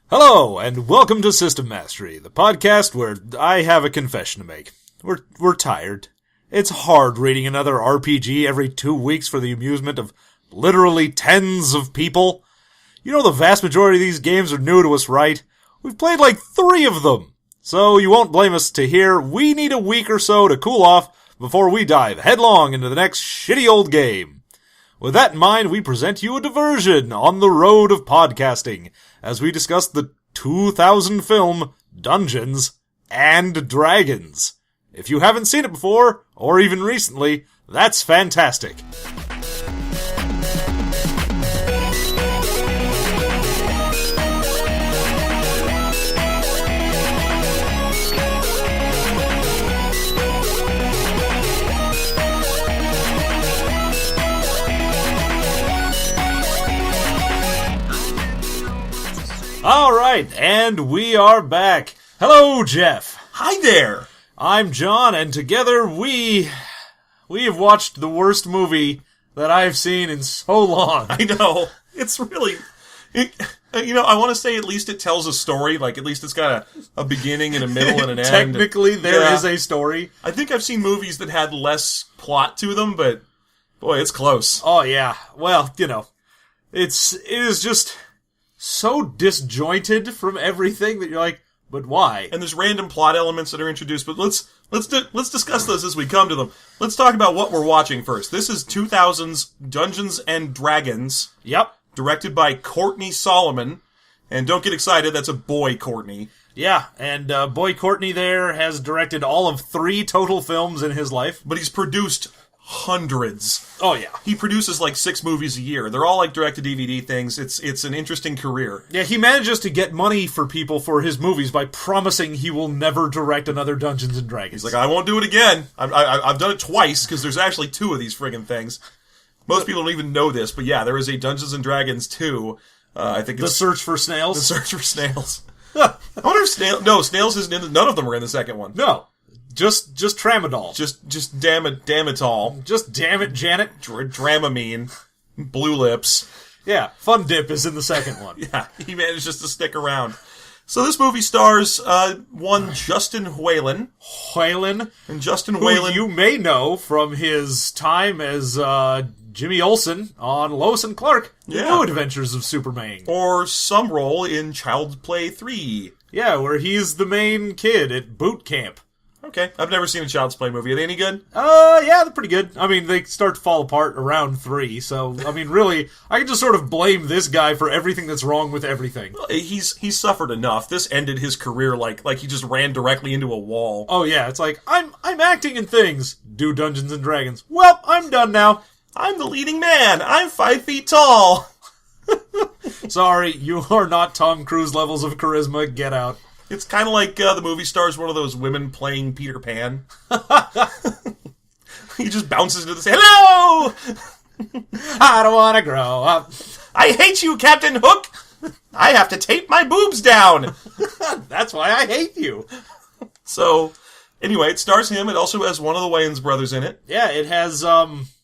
Hello, and welcome to System Mastery, the podcast where I have a confession to make. We're tired. It's hard reading another RPG every 2 weeks for the amusement of literally tens of people. You know the vast majority of these games are new to us, right? We've played like 3 of them. So you won't blame us to hear we need a week or so to cool off before we dive headlong into the next shitty old game. With that in mind, we present you a diversion on the road of podcasting as we discuss the 2000 film Dungeons and Dragons. If you haven't seen it before, or even recently, that's fantastic. Alright, and we are back. Hello, Jeff. Hi there. I'm John, and together we have watched the worst movie that I've seen in so long. I know. It's really... I want to say at least it tells a story. Like, at least it's got a beginning and a middle and an end. Technically, there is a story. I think I've seen movies that had less plot to them, but boy, it's close. Oh, yeah. Well, it is just so disjointed from everything that you're like, but why? And there's random plot elements that are introduced, but let's discuss those as we come to them. Let's talk about what we're watching first. This is 2000's Dungeons and Dragons. Yep. Directed by Courtney Solomon. And don't get excited, that's a boy, Courtney. Yeah, and boy Courtney there has directed all of 3 total films in his life. But he's produced hundreds. Oh, yeah. He produces like 6 movies a year. They're all like direct-to-DVD things. It's an interesting career. Yeah, he manages to get money for people for his movies by promising he will never direct another Dungeons and Dragons. He's like, I won't do it again. I've done it twice, because there's actually 2 of these friggin' things. Most people don't even know this, but yeah, there is a Dungeons and Dragons 2. I think it's... The Search for Snails? The Search for Snails. I wonder if Snails isn't in the... None of them are in the second one. No. Just Tramadol. Just damn it, Damitol. Just damn it, Janet. Dramamine. Blue Lips. Yeah, Fun Dip is in the second one. Yeah, he manages to stick around. So this movie stars one Justin Whalen. And Justin Whalen, you may know from his time as Jimmy Olsen on Lois and Clark, The New Adventures of Superman. Or some role in Child's Play 3. Yeah, where he's the main kid at boot camp. Okay, I've never seen a Child's Play movie. Are they any good? Yeah, they're pretty good. I mean, they start to fall apart around 3, so, I mean, really, I can just sort of blame this guy for everything that's wrong with everything. Well, he's suffered enough. This ended his career like he just ran directly into a wall. Oh yeah, it's like, I'm acting in things. Do Dungeons and Dragons. Well, I'm done now. I'm the leading man. I'm 5 feet tall. Sorry, you are not Tom Cruise levels of charisma. Get out. It's kind of like the movie stars one of those women playing Peter Pan. He just bounces into the sand. Hello! I don't want to grow up. I hate you, Captain Hook! I have to tape my boobs down! That's why I hate you. So, anyway, it stars him. It also has one of the Wayans brothers in it. Yeah, it has, Wayans.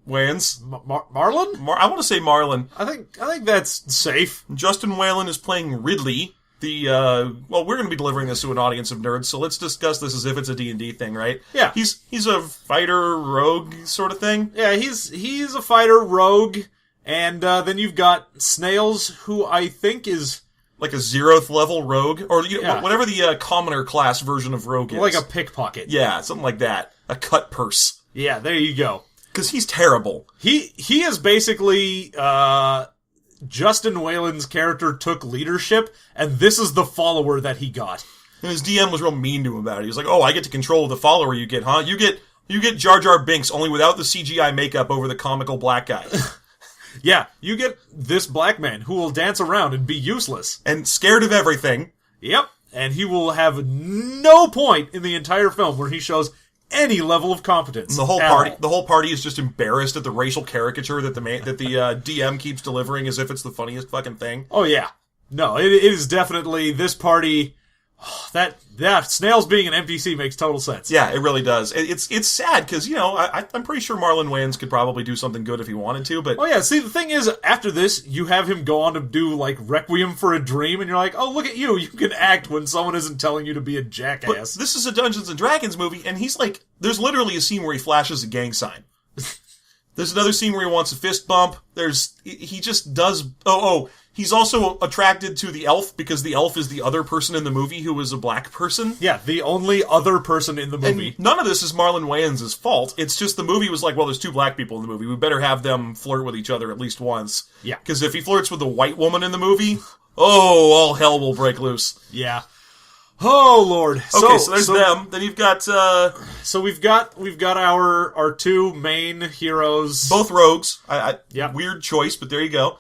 Marlon? I want to say Marlon. I think that's safe. Justin Whalen is playing Ridley. We're going to be delivering this to an audience of nerds, so let's discuss this as if it's a D&D thing, right? Yeah. He's a fighter rogue sort of thing. Yeah, he's a fighter rogue, and then you've got Snails, who I think is like a 0th level rogue, or whatever the commoner class version of rogue is. Like a pickpocket. Yeah, something like that. A cut purse. Yeah, there you go. Because he's terrible. He is basically Justin Whalen's character took leadership, and this is the follower that he got. And his DM was real mean to him about it. He was like, "Oh, I get to control the follower you get, huh? You get Jar Jar Binks, only without the CGI makeup over the comical black guy." Yeah, you get this black man who will dance around and be useless. And scared of everything. Yep, and he will have no point in the entire film where he shows any level of competence. And the whole party is just embarrassed at the racial caricature that the DM keeps delivering as if it's the funniest fucking thing. Oh yeah. No, it is definitely, this party That Snails being an NPC makes total sense. Yeah, it really does. It's sad because, I'm pretty sure Marlon Wayans could probably do something good if he wanted to, but... Oh yeah, see, the thing is, after this, you have him go on to do, like, Requiem for a Dream, and you're like, oh, look at you, you can act when someone isn't telling you to be a jackass. But this is a Dungeons & Dragons movie, and he's like, there's literally a scene where he flashes a gang sign. There's another scene where he wants a fist bump. He just does... He's also attracted to the elf because the elf is the other person in the movie who is a black person. Yeah, the only other person in the movie. And none of this is Marlon Wayans' fault. It's just the movie was like, well, there's two black people in the movie. We better have them flirt with each other at least once. Yeah. Because if he flirts with a white woman in the movie, all hell will break loose. Yeah. Oh, Lord. Okay, so there's them. Then you've got... So we've got our two main heroes. Both rogues. Yeah. Weird choice, but there you go.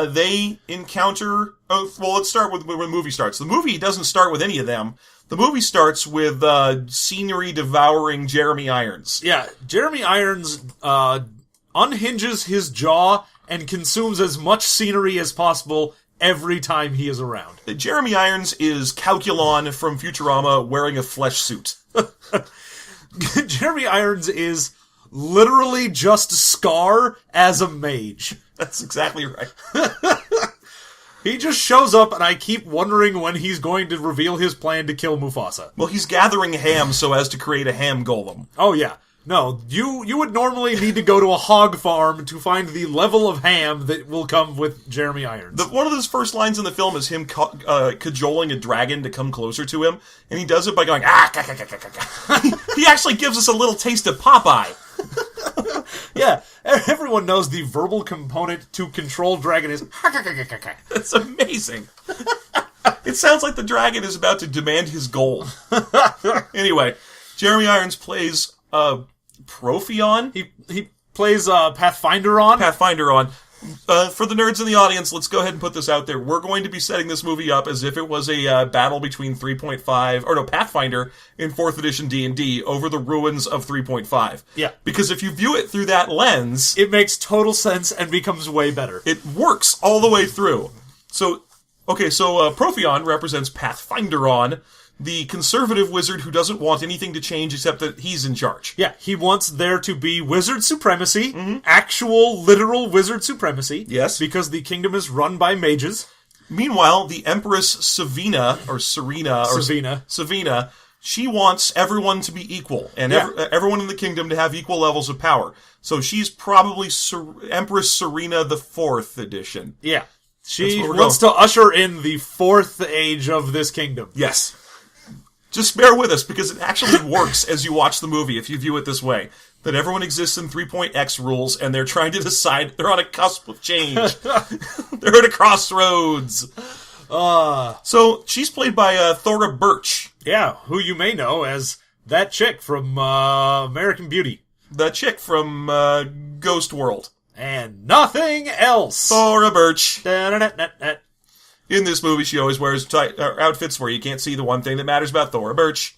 They encounter... let's start with when the movie starts. The movie doesn't start with any of them. The movie starts with scenery-devouring Jeremy Irons. Yeah, Jeremy Irons unhinges his jaw and consumes as much scenery as possible every time he is around. Jeremy Irons is Calculon from Futurama wearing a flesh suit. Jeremy Irons is literally just Scar as a mage. That's exactly right. He just shows up, and I keep wondering when he's going to reveal his plan to kill Mufasa. Well, he's gathering ham so as to create a ham golem. Oh, yeah. No, you would normally need to go to a hog farm to find the level of ham that will come with Jeremy Irons. One of his first lines in the film is him cajoling a dragon to come closer to him, and he does it by going, He actually gives us a little taste of Popeye. Yeah, everyone knows the verbal component to control dragon is... That's amazing. It sounds like the dragon is about to demand his gold. Anyway, Jeremy Irons plays Profion. He plays Pathfinder on. For the nerds in the audience, let's go ahead and put this out there. We're going to be setting this movie up as if it was a battle between Pathfinder in 4th edition D&D over the ruins of 3.5. Yeah. Because if you view it through that lens... It makes total sense and becomes way better. It works all the way through. So Profion represents Pathfinderon, the conservative wizard who doesn't want anything to change except that he's in charge. Yeah, he wants there to be wizard supremacy, actual, literal wizard supremacy. Yes. Because the kingdom is run by mages. Meanwhile, the Empress Savina, she wants everyone to be equal, and everyone in the kingdom to have equal levels of power. So she's probably Empress Serena the 4th edition. Yeah. She wants to usher in the 4th age of this kingdom. Yes. Just bear with us, because it actually works as you watch the movie, if you view it this way. That everyone exists in 3.x rules, and they're trying to decide, they're on a cusp of change. They're at a crossroads. So, she's played by Thora Birch. Yeah, who you may know as that chick from American Beauty. The chick from Ghost World. And nothing else. Thora Birch. Da-da-da-da-da. In this movie, she always wears outfits where you can't see the one thing that matters about Thora Birch.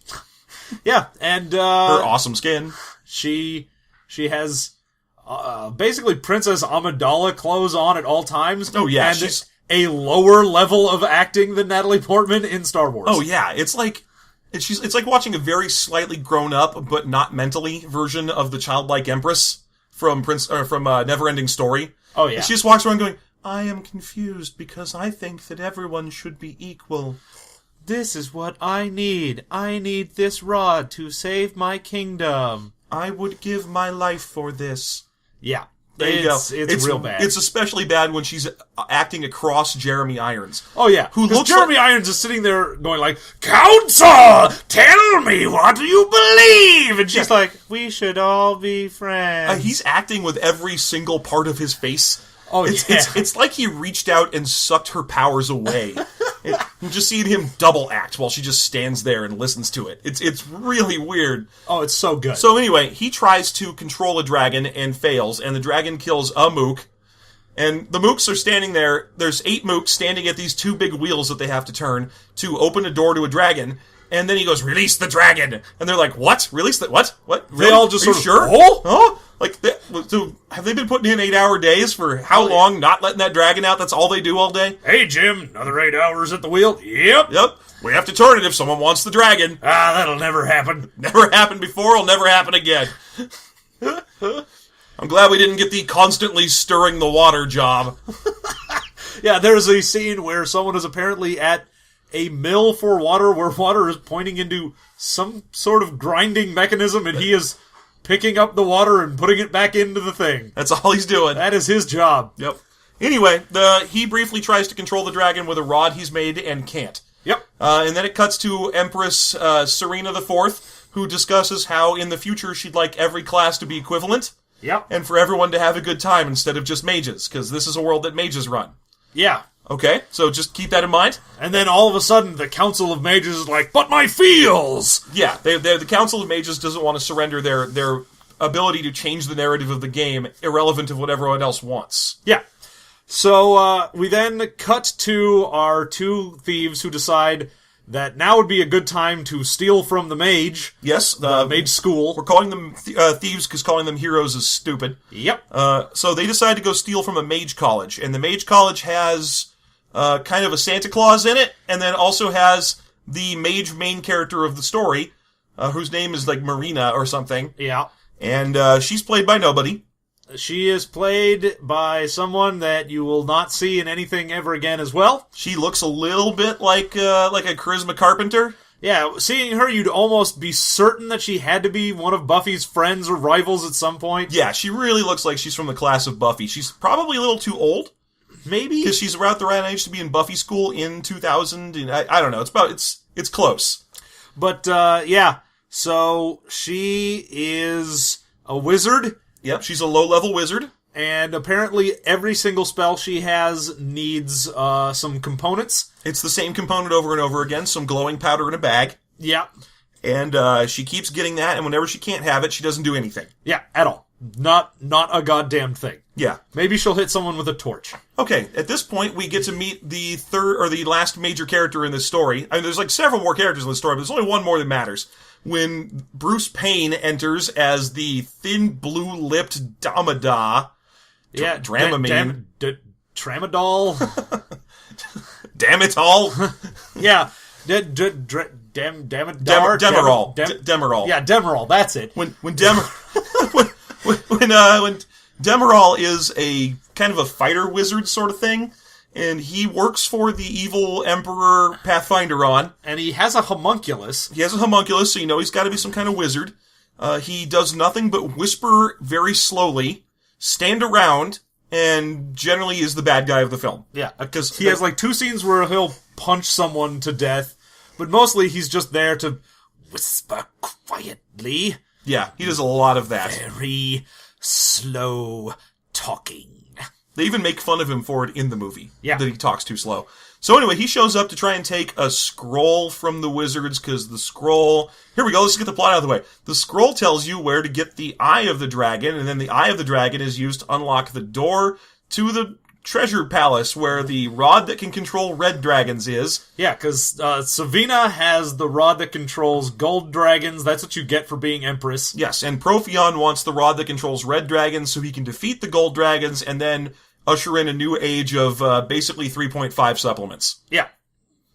Yeah, and her awesome skin. She has basically Princess Amidala clothes on at all times. Oh yeah, and she's a lower level of acting than Natalie Portman in Star Wars. Oh yeah, it's like watching a very slightly grown up but not mentally version of the childlike Empress from Neverending Story. Oh yeah, and she just walks around going, I am confused because I think that everyone should be equal. This is what I need. I need this rod to save my kingdom. I would give my life for this. Yeah. There you go. It's real bad. It's especially bad when she's acting across Jeremy Irons. Oh, yeah. Who looks Jeremy Irons is sitting there going like, Counsel, tell me, what do you believe? And she's like, we should all be friends. He's acting with every single part of his face. Oh, it's like he reached out and sucked her powers away. I'm just seeing him double act while she just stands there and listens to it. It's really weird. Oh, it's so good. So anyway, he tries to control a dragon and fails, and the dragon kills a mook. And the mooks are standing there. There's 8 mooks standing at these 2 big wheels that they have to turn to open a door to a dragon. And then he goes, "Release the dragon!" And they're like, "What? Release the what? What?" Really? They all just Are you sort of, sure? "Oh?" Oh, like, so have they been putting in 8-hour days for how long? Not letting that dragon out? That's all they do all day. Hey, Jim, another 8 hours at the wheel? Yep. Yep. We have to turn it if someone wants the dragon. Ah, that'll never happen. Never happened before. It'll never happen again. I'm glad we didn't get the constantly stirring the water job. Yeah, there's a scene where someone is apparently at a mill for water where water is pointing into some sort of grinding mechanism, and he is picking up the water and putting it back into the thing. That's all he's doing. That is his job. Yep. Anyway, he briefly tries to control the dragon with a rod he's made and can't. Yep. And then it cuts to Empress Serena IV, who discusses how in the future she'd like every class to be equivalent. Yep. And for everyone to have a good time instead of just mages, because this is a world that mages run. Yeah. Okay, so just keep that in mind. And then all of a sudden, the Council of Mages is like, "But my feels!" Yeah, the Council of Mages doesn't want to surrender their ability to change the narrative of the game, irrelevant of what everyone else wants. Yeah. So we then cut to our two thieves who decide that now would be a good time to steal from the mage. Yes, The mage school. We're calling them thieves because calling them heroes is stupid. Yep. So they decide to go steal from a mage college, and the mage college has kind of a Santa Claus in it, and then also has the mage main character of the story, whose name is like Marina or something. Yeah. And she's played by nobody. She is played by someone that you will not see in anything ever again as well. She looks a little bit like a Charisma Carpenter. Yeah, seeing her, you'd almost be certain that she had to be one of Buffy's friends or rivals at some point. Yeah, she really looks like she's from the class of Buffy. She's probably a little too old. Maybe? Because she's around the right age to be in Buffy school in 2000. And I don't know. It's close. But, yeah. So, she is a wizard. Yep, she's a low-level wizard. And apparently every single spell she has needs some components. It's the same component over and over again, some glowing powder in a bag. Yeah. And she keeps getting that, and whenever she can't have it, she doesn't do anything. Yeah, at all. Not a goddamn thing. Yeah. Maybe she'll hit someone with a torch. Okay, at this point, we get to meet the third, or the last major character in this story. I mean, there's like several more characters in the story, but there's only one more that matters. When Bruce Payne enters as the thin, blue-lipped Damada. Yeah, Dramamine. Tramadol. Damn it all. Yeah. Demerol. Demerol. Yeah, Demerol, that's it. When Demerol is a kind of a fighter wizard sort of thing, and he works for the evil Emperor Pathfinder on. And he has a homunculus. He has a homunculus, so you know he's got to be some kind of wizard. He does nothing but whisper very slowly, stand around, and generally is the bad guy of the film. Yeah, because he has like two scenes where he'll punch someone to death, but mostly he's just there to whisper quietly. Yeah, he does a lot of that. Very slow talking. They even make fun of him for it in the movie. Yeah. That he talks too slow. So anyway, he shows up to try and take a scroll from the wizards, because the scroll... Here we go, let's get the plot out of the way. The scroll tells you where to get the Eye of the Dragon, and then the Eye of the Dragon is used to unlock the door to the treasure palace, where the rod that can control red dragons is. Yeah, because Savina has the rod that controls gold dragons. That's what you get for being Empress. Yes, and Profion wants the rod that controls red dragons so he can defeat the gold dragons and then usher in a new age of basically 3.5 supplements. Yeah.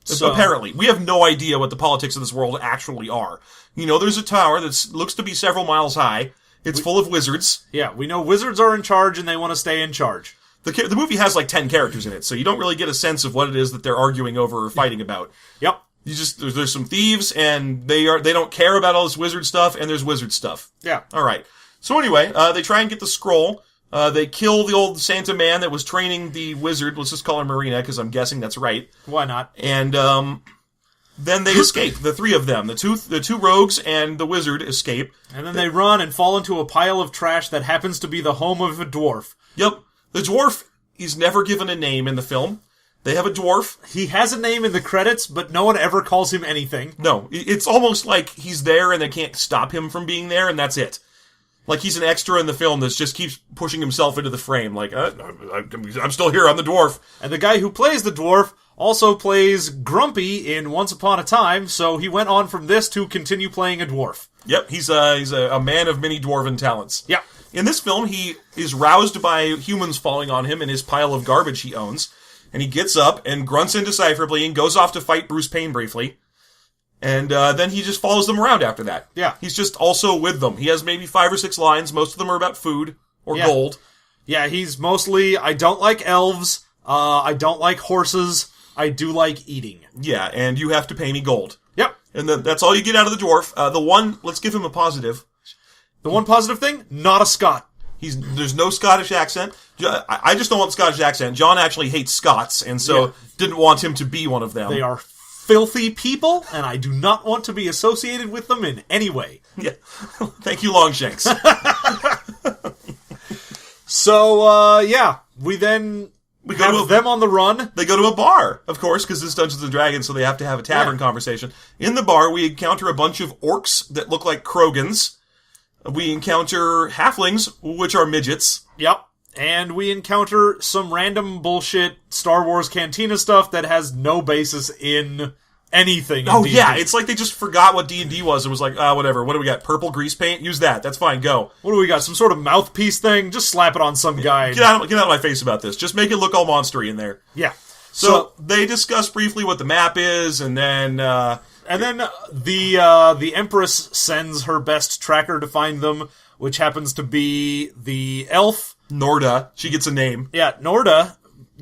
So, apparently. We have no idea what the politics of this world actually are. You know, there's a tower that looks to be several miles high. It's full of wizards. Yeah, we know wizards are in charge and they want to stay in charge. The movie has like 10 characters in it, so you don't really get a sense of what it is that they're arguing over or fighting about. Yep. You just there's some thieves, and they don't care about all this wizard stuff, and there's wizard stuff. Yeah. All right. So anyway, they try and get the scroll. They kill the old Santa man that was training the wizard. Let's just call her Marina, because I'm guessing that's right. Why not? And then they escape. The three of them, the two rogues and the wizard, escape. And then they run and fall into a pile of trash that happens to be the home of a dwarf. Yep. The dwarf is never given a name in the film. They have a dwarf. He has a name in the credits, but no one ever calls him anything. No, it's almost like he's there and they can't stop him from being there, and that's it. Like he's an extra in the film that just keeps pushing himself into the frame. Like, I'm still here, I'm the dwarf. And the guy who plays the dwarf also plays Grumpy in Once Upon a Time, so he went on from this to continue playing a dwarf. Yep, he's a man of many dwarven talents. Yeah. In this film, he is roused by humans falling on him in his pile of garbage he owns, and he gets up and grunts indecipherably and goes off to fight Bruce Payne briefly. And then he just follows them around after that. Yeah. He's just also with them. He has maybe 5 or 6 lines. Most of them are about food or gold. Yeah, he's mostly, I don't like elves, I don't like horses, I do like eating. Yeah, and you have to pay me gold. Yep. And then that's all you get out of the dwarf. Let's give him a positive. The one positive thing, not a Scot. There's no Scottish accent. I just don't want the Scottish accent. John actually hates Scots, and so didn't want him to be one of them. They are filthy people, and I do not want to be associated with them in any way. Yeah. Thank you, Longshanks. So, we have them on the run. They go to a bar, of course, because this is Dungeons & Dragons, so they have to have a tavern conversation. In the bar, we encounter a bunch of orcs that look like Krogans. We encounter halflings, which are midgets. Yep. And we encounter some random bullshit Star Wars Cantina stuff that has no basis in anything. Oh, yeah. It's like they just forgot what D&D was and was like, whatever. What do we got? Purple grease paint? Use that. That's fine. Go. What do we got? Some sort of mouthpiece thing? Just slap it on some guy. Get out of my face about this. Just make it look all monstery in there. Yeah. So they discuss briefly what the map is, and then... the Empress sends her best tracker to find them, which happens to be the elf. Norda. She gets a name. Yeah, Norda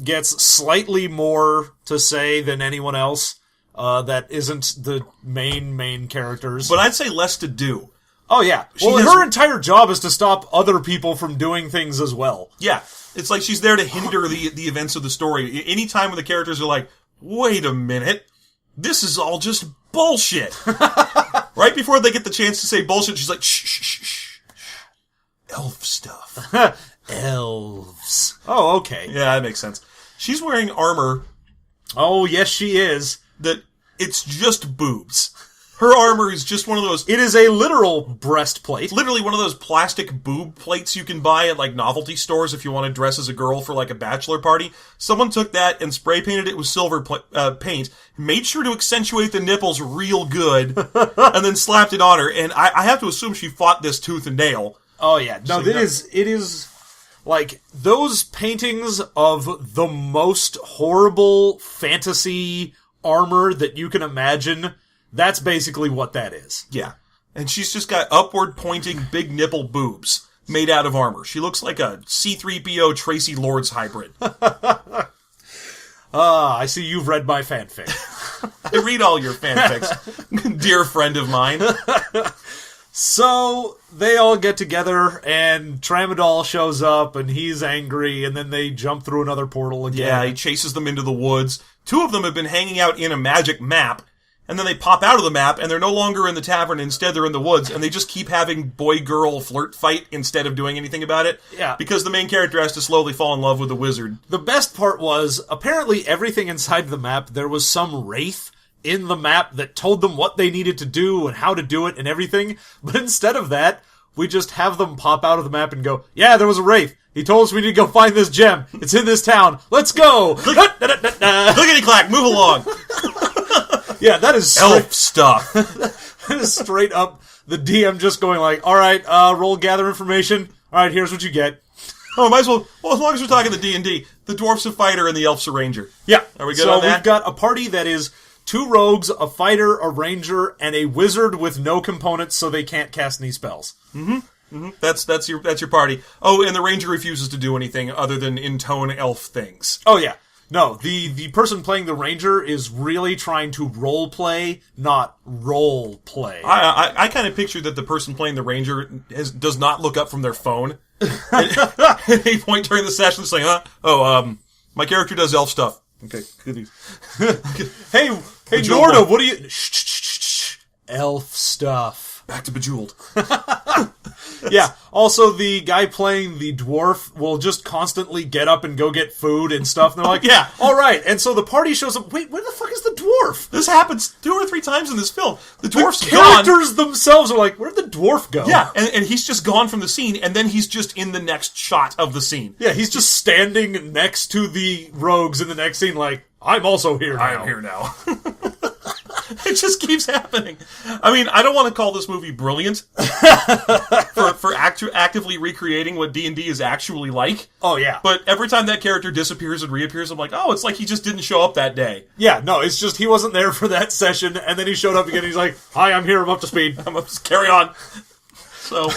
gets slightly more to say than anyone else that isn't the main characters. But I'd say less to do. Oh, yeah. Her entire job is to stop other people from doing things as well. Yeah. It's like she's there to hinder the events of the story. Anytime when the characters are like, wait a minute, this is all just bullshit. Right before they get the chance to say bullshit, she's like, shh. Elf stuff. Elves. Oh, okay. Yeah, that makes sense. She's wearing armor. Oh, yes, she is. That it's just boobs. Her armor is just one of those... It is a literal breastplate. Literally one of those plastic boob plates you can buy at, like, novelty stores if you want to dress as a girl for, like, a bachelor party. Someone took that and spray painted it with silver paint, made sure to accentuate the nipples real good, and then slapped it on her. And I have to assume she fought this tooth and nail. Oh, yeah. No, it is... Like, those paintings of the most horrible fantasy armor that you can imagine... That's basically what that is. Yeah. And she's just got upward-pointing big nipple boobs made out of armor. She looks like a C-3PO Tracy Lords hybrid. I see you've read my fanfic. I read all your fanfics, dear friend of mine. So, they all get together, and Tramadol shows up, and he's angry, and then they jump through another portal again. Yeah, he chases them into the woods. 2 of them have been hanging out in a magic map, and then they pop out of the map, and they're no longer in the tavern. Instead, they're in the woods, and they just keep having boy-girl flirt fight instead of doing anything about it. Yeah. Because the main character has to slowly fall in love with the wizard. The best part was, apparently everything inside the map, there was some wraith in the map that told them what they needed to do and how to do it and everything. But instead of that, we just have them pop out of the map and go, yeah, there was a wraith. He told us we need to go find this gem. It's in this town. Let's go! Clickety-clack, move along! Yeah, that is elf stuff. That is straight up the DM just going like, alright, roll gather information. Alright, here's what you get. Oh, might as well, as long as we're talking the D&D, the dwarf's a fighter and the elf's a ranger. Yeah. Are we good on that? So we've got a party that is 2 rogues, a fighter, a ranger, and a wizard with no components so they can't cast any spells. That's your party. Oh, and the ranger refuses to do anything other than intone elf things. Oh, yeah. No, the person playing the ranger is really trying to role play, not role play. I kind of picture that the person playing the ranger does not look up from their phone at any point during the session, saying, my character does elf stuff. Okay, goodies. Hey, Norda, what do you... Shh. Elf stuff. Back to Bejeweled. Yeah, also the guy playing the dwarf will just constantly get up and go get food and stuff, and they're like, yeah, alright, and so the party shows up, wait, where the fuck is the dwarf? This happens 2 or 3 times in this film. The dwarf's gone. The characters themselves are like, where'd the dwarf go? Yeah, and he's just gone from the scene, and then he's just in the next shot of the scene. Yeah, he's just standing next to the rogues in the next scene like, I'm also here now. I am here now. It just keeps happening. I mean, I don't want to call this movie brilliant for actively recreating what D&D is actually like. Oh, yeah. But every time that character disappears and reappears, I'm like, oh, it's like he just didn't show up that day. Yeah, no, it's just he wasn't there for that session, and then he showed up again, and he's like, hi, I'm here, I'm up to speed. I'm up to carry on. So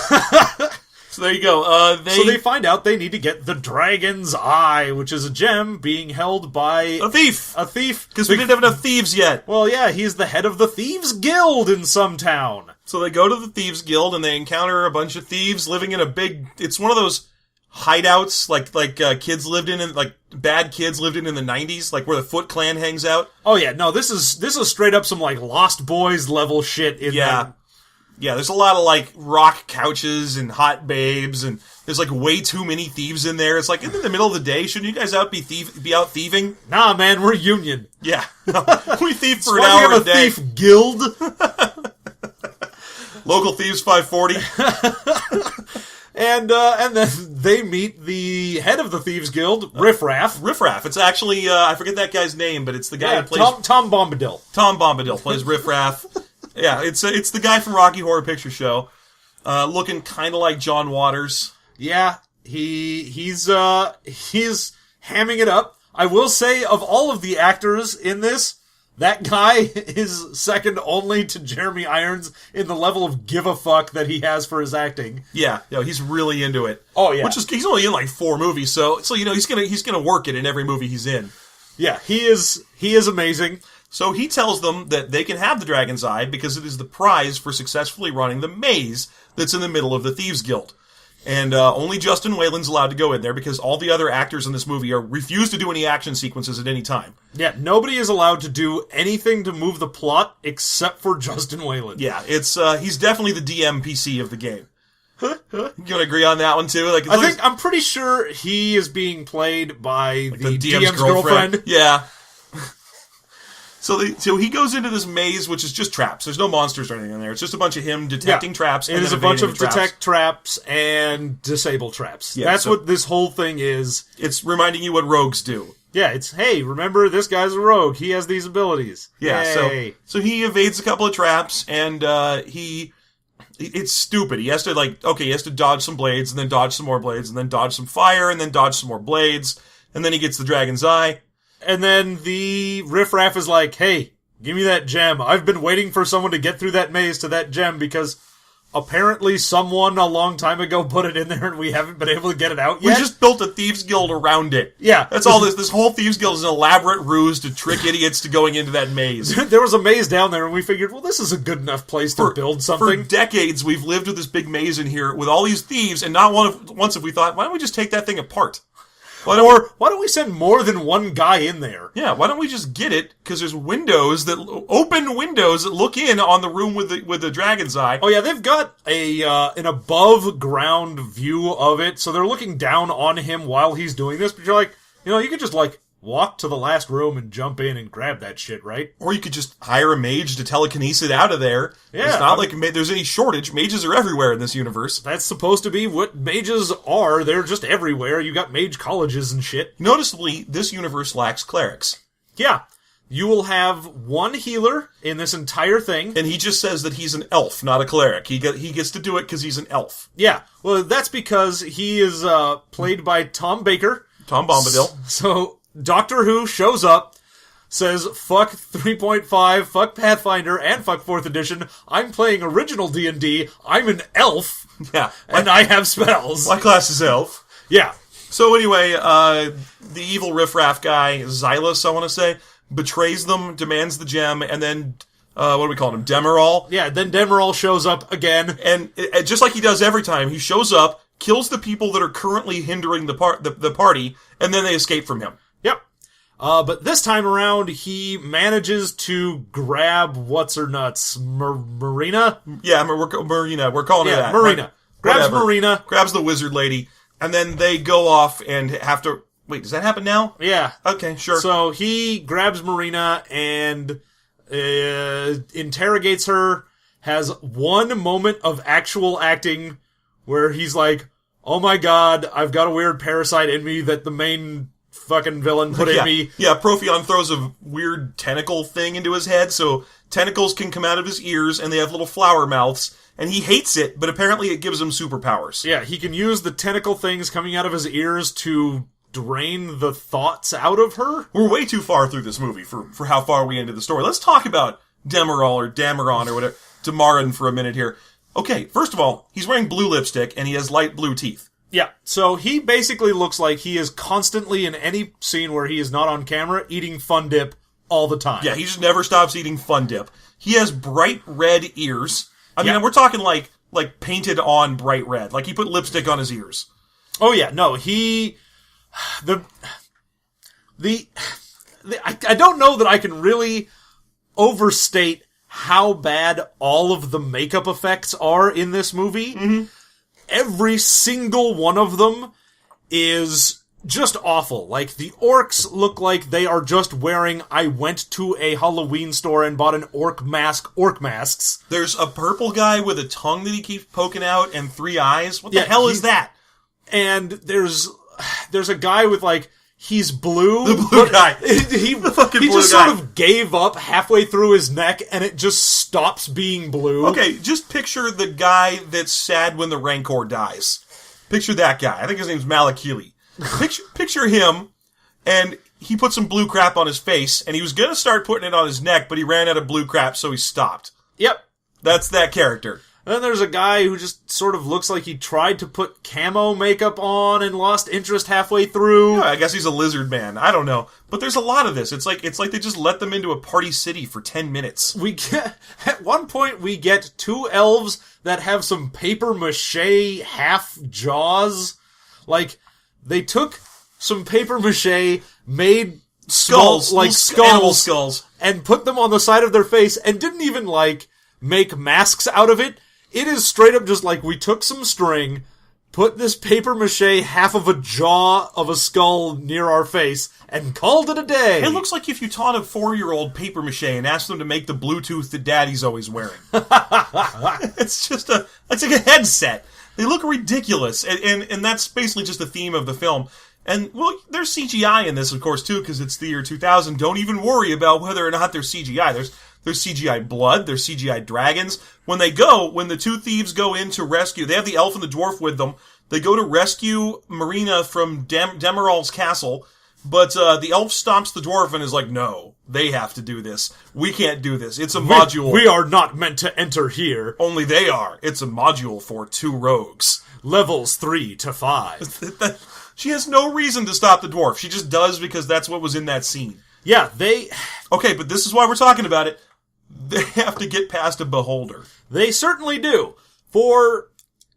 there you go. So they find out they need to get the Dragon's Eye, which is a gem being held by... A thief! Because we didn't have enough thieves yet. Well, yeah, he's the head of the Thieves Guild in some town. So they go to the Thieves Guild, and they encounter a bunch of thieves living in a big... It's one of those hideouts, like kids lived in, like, bad kids lived in the 90s, like where the Foot Clan hangs out. Oh, yeah, no, this is straight up some, like, Lost Boys level shit in there. Yeah, there's a lot of, like, rock couches and hot babes, and there's, like, way too many thieves in there. It's like, in the middle of the day, shouldn't you guys be out thieving? Nah, man, we're union. Yeah. We thieve for an hour a day. Thief guild. Local Thieves 540. And then they meet the head of the Thieves Guild, Riff-Raff. Riff-Raff. It's actually, I forget that guy's name, but it's the guy who plays... Tom Bombadil. Tom Bombadil plays Riff-Raff. Yeah, it's the guy from Rocky Horror Picture Show, looking kind of like John Waters. Yeah, he's hamming it up. I will say, of all of the actors in this, that guy is second only to Jeremy Irons in the level of give a fuck that he has for his acting. Yeah, he's really into it. Oh yeah, he's only in like 4 movies, so you know he's gonna work it in every movie he's in. Yeah, he is amazing. So he tells them that they can have the Dragon's Eye because it is the prize for successfully running the maze that's in the middle of the Thieves Guild. And only Justin Whalen's allowed to go in there because all the other actors in this movie refuse to do any action sequences at any time. Yeah, nobody is allowed to do anything to move the plot except for Justin Whalen. Yeah, it's he's definitely the DM PC of the game. You gonna agree on that one too? Like, I'm pretty sure he is being played by the DM's girlfriend. Yeah. So he goes into this maze, which is just traps. There's no monsters or anything in there. It's just a bunch of him detecting traps. It is a bunch of detect traps and disable traps. Yeah, that's what this whole thing is. It's reminding you what rogues do. Yeah, it's, hey, remember, this guy's a rogue. He has these abilities. Yeah, Yay. So he evades a couple of traps, and it's stupid. He has to dodge some blades, and then dodge some more blades, and then dodge some fire, and then dodge some more blades, and then he gets the Dragon's Eye. And then the Riff-Raff is like, hey, give me that gem. I've been waiting for someone to get through that maze to that gem because apparently someone a long time ago put it in there and we haven't been able to get it out yet. We just built a Thieves Guild around it. Yeah. That's all this. This whole Thieves Guild is an elaborate ruse to trick idiots to going into that maze. There was a maze down there and we figured, well, this is a good enough place to build something. For decades, we've lived with this big maze in here with all these thieves, and not once have we thought, why don't we just take that thing apart? Why don't we send more than one guy in there? Yeah, why don't we just get it? Because there's open windows that look in on the room with the Dragon's Eye. Oh yeah, they've got an above ground view of it, so they're looking down on him while he's doing this. But you're like, you could just walk to the last room and jump in and grab that shit, right? Or you could just hire a mage to telekinesis it out of there. Yeah, it's not like there's any shortage. Mages are everywhere in this universe. That's supposed to be what mages are. They're just everywhere. You got mage colleges and shit. Noticeably, this universe lacks clerics. Yeah. You will have one healer in this entire thing. And he just says that he's an elf, not a cleric. He gets to do it because he's an elf. Yeah. Well, that's because he is played by Tom Baker. Tom Bombadil. So Doctor Who shows up, says, fuck 3.5, fuck Pathfinder, and fuck 4th edition. I'm playing original D&D. I'm an elf. Yeah. And I have spells. My class is elf. Yeah. So anyway, the evil Riff-Raff guy, Xylus, I want to say, betrays them, demands the gem, and then, what do we call him, Demerol? Yeah, then Demerol shows up again. And just like he does every time, he shows up, kills the people that are currently hindering the party, and then they escape from him. Yep. But this time around, he manages to grab what's-her-nuts, Marina? Yeah, Marina. We're calling her that. Marina. Right? Grabs Whatever. Marina. Grabs the wizard lady, and then they go off and have to... Wait, does that happen now? Yeah. Okay, sure. So he grabs Marina and interrogates her, has one moment of actual acting where he's like, oh my god, I've got a weird parasite in me that the main fucking villain put in me. Yeah, Profion throws a weird tentacle thing into his head, so tentacles can come out of his ears, and they have little flower mouths, and he hates it, but apparently it gives him superpowers. Yeah, he can use the tentacle things coming out of his ears to drain the thoughts out of her. We're way too far through this movie for how far we ended the story. Let's talk about Demerol or Dameron or whatever, Damarin for a minute here. Okay, first of all, he's wearing blue lipstick, and he has light blue teeth. Yeah, so he basically looks like he is constantly in any scene where he is not on camera eating Fun Dip all the time. Yeah, he just never stops eating Fun Dip. He has bright red ears. I mean, we're talking like painted on bright red. Like he put lipstick on his ears. Oh yeah, no, I don't know that I can really overstate how bad all of the makeup effects are in this movie. Mm-hmm. Every single one of them is just awful. Like, the orcs look like they are just wearing, I went to a Halloween store and bought an orc masks. There's a purple guy with a tongue that he keeps poking out and 3 eyes. What the hell is that? And there's a guy with, like, he's blue. The blue guy. He just sort of gave up halfway through his neck, and it just stops being blue. Okay, just picture the guy that's sad when the Rancor dies. Picture that guy. I think his name's Malakili. Picture him, and he put some blue crap on his face, and he was going to start putting it on his neck, but he ran out of blue crap, so he stopped. Yep. That's that character. And then there's a guy who just sort of looks like he tried to put camo makeup on and lost interest halfway through. Yeah, I guess he's a lizard man. I don't know. But there's a lot of this. It's like they just let them into a party city for 10 minutes. At one point, we get 2 elves that have some paper mache half jaws. Like, they took some paper mache, made skulls, animal skulls, and put them on the side of their face, and didn't even, like, make masks out of it. It is straight up just like, we took some string, put this paper mache half of a jaw of a skull near our face, and called it a day. It looks like if you taught a 4-year-old paper mache and asked them to make the Bluetooth that Daddy's always wearing. It's like a headset. They look ridiculous, and that's basically just the theme of the film. And, well, there's CGI in this, of course, too, because it's the year 2000. Don't even worry about whether or not there's CGI. There's CGI blood, there's CGI dragons. When the 2 thieves go in to rescue, they have the elf and the dwarf with them. They go to rescue Marina from Demerol's castle, but the elf stops the dwarf and is like, no, they have to do this. We can't do this. It's a module. We are not meant to enter here. Only they are. It's a module for 2 rogues. Levels 3 to 5. She has no reason to stop the dwarf. She just does because that's what was in that scene. Yeah, Okay, but this is why we're talking about it. They have to get past a beholder. They certainly do. For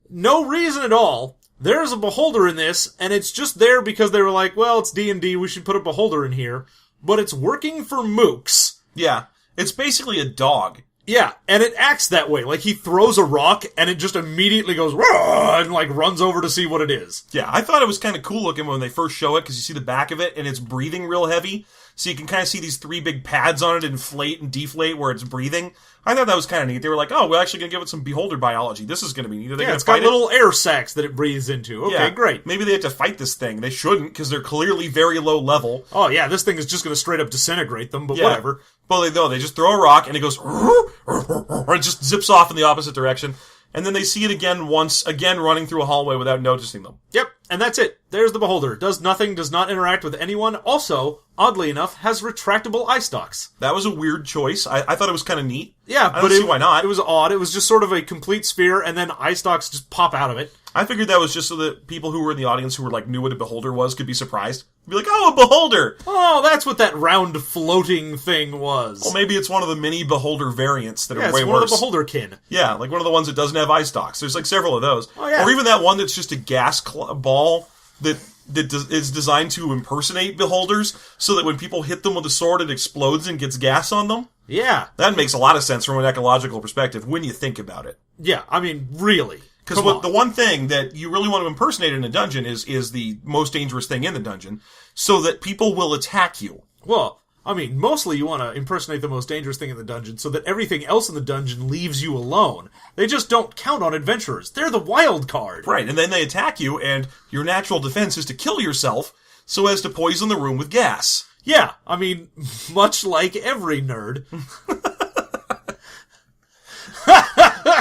no reason at all, there's a beholder in this, and it's just there because they were like, well, it's D&D, we should put a beholder in here. But it's working for Mooks. Yeah, it's basically a dog. Yeah, and it acts that way. Like, he throws a rock, and it just immediately goes, "Rah!" and, like, runs over to see what it is. Yeah, I thought it was kind of cool looking when they first show it, because you see the back of it, and it's breathing real heavy. So you can kind of see these 3 big pads on it inflate and deflate where it's breathing. I thought that was kind of neat. They were like, oh, we're actually going to give it some beholder biology. This is going to be neat. Yeah, it's got little air sacs that it breathes into. Okay, great. Maybe they have to fight this thing. They shouldn't, because they're clearly very low level. Oh, yeah, this thing is just going to straight up disintegrate them, but whatever. Well, they just throw a rock, and it goes, or it just zips off in the opposite direction. And then they see it again running through a hallway without noticing them. Yep, and that's it. There's the beholder. Does nothing, does not interact with anyone. Also, oddly enough, has retractable eye stalks. That was a weird choice. I thought it was kind of neat. Yeah, I don't see why not. It was odd. It was just sort of a complete sphere, and then eye stalks just pop out of it. I figured that was just so that people who were in the audience who were like knew what a beholder was could be surprised. Be like, oh, a beholder! Oh, that's what that round floating thing was. Well, maybe it's one of the mini beholder variants that are way worse. Yeah, it's one of the beholderkin. Yeah, like one of the ones that doesn't have eye stalks. There's like several of those. Oh, yeah. Or even that one that's just a gas ball that is designed to impersonate beholders so that when people hit them with a sword, it explodes and gets gas on them. Yeah. That makes a lot of sense from an ecological perspective when you think about it. Yeah, I mean, really. Because the one thing that you really want to impersonate in a dungeon is the most dangerous thing in the dungeon, so that people will attack you. Well, I mean, mostly you want to impersonate the most dangerous thing in the dungeon so that everything else in the dungeon leaves you alone. They just don't count on adventurers. They're the wild card. Right, and then they attack you, and your natural defense is to kill yourself, so as to poison the room with gas. Yeah, I mean, much like every nerd.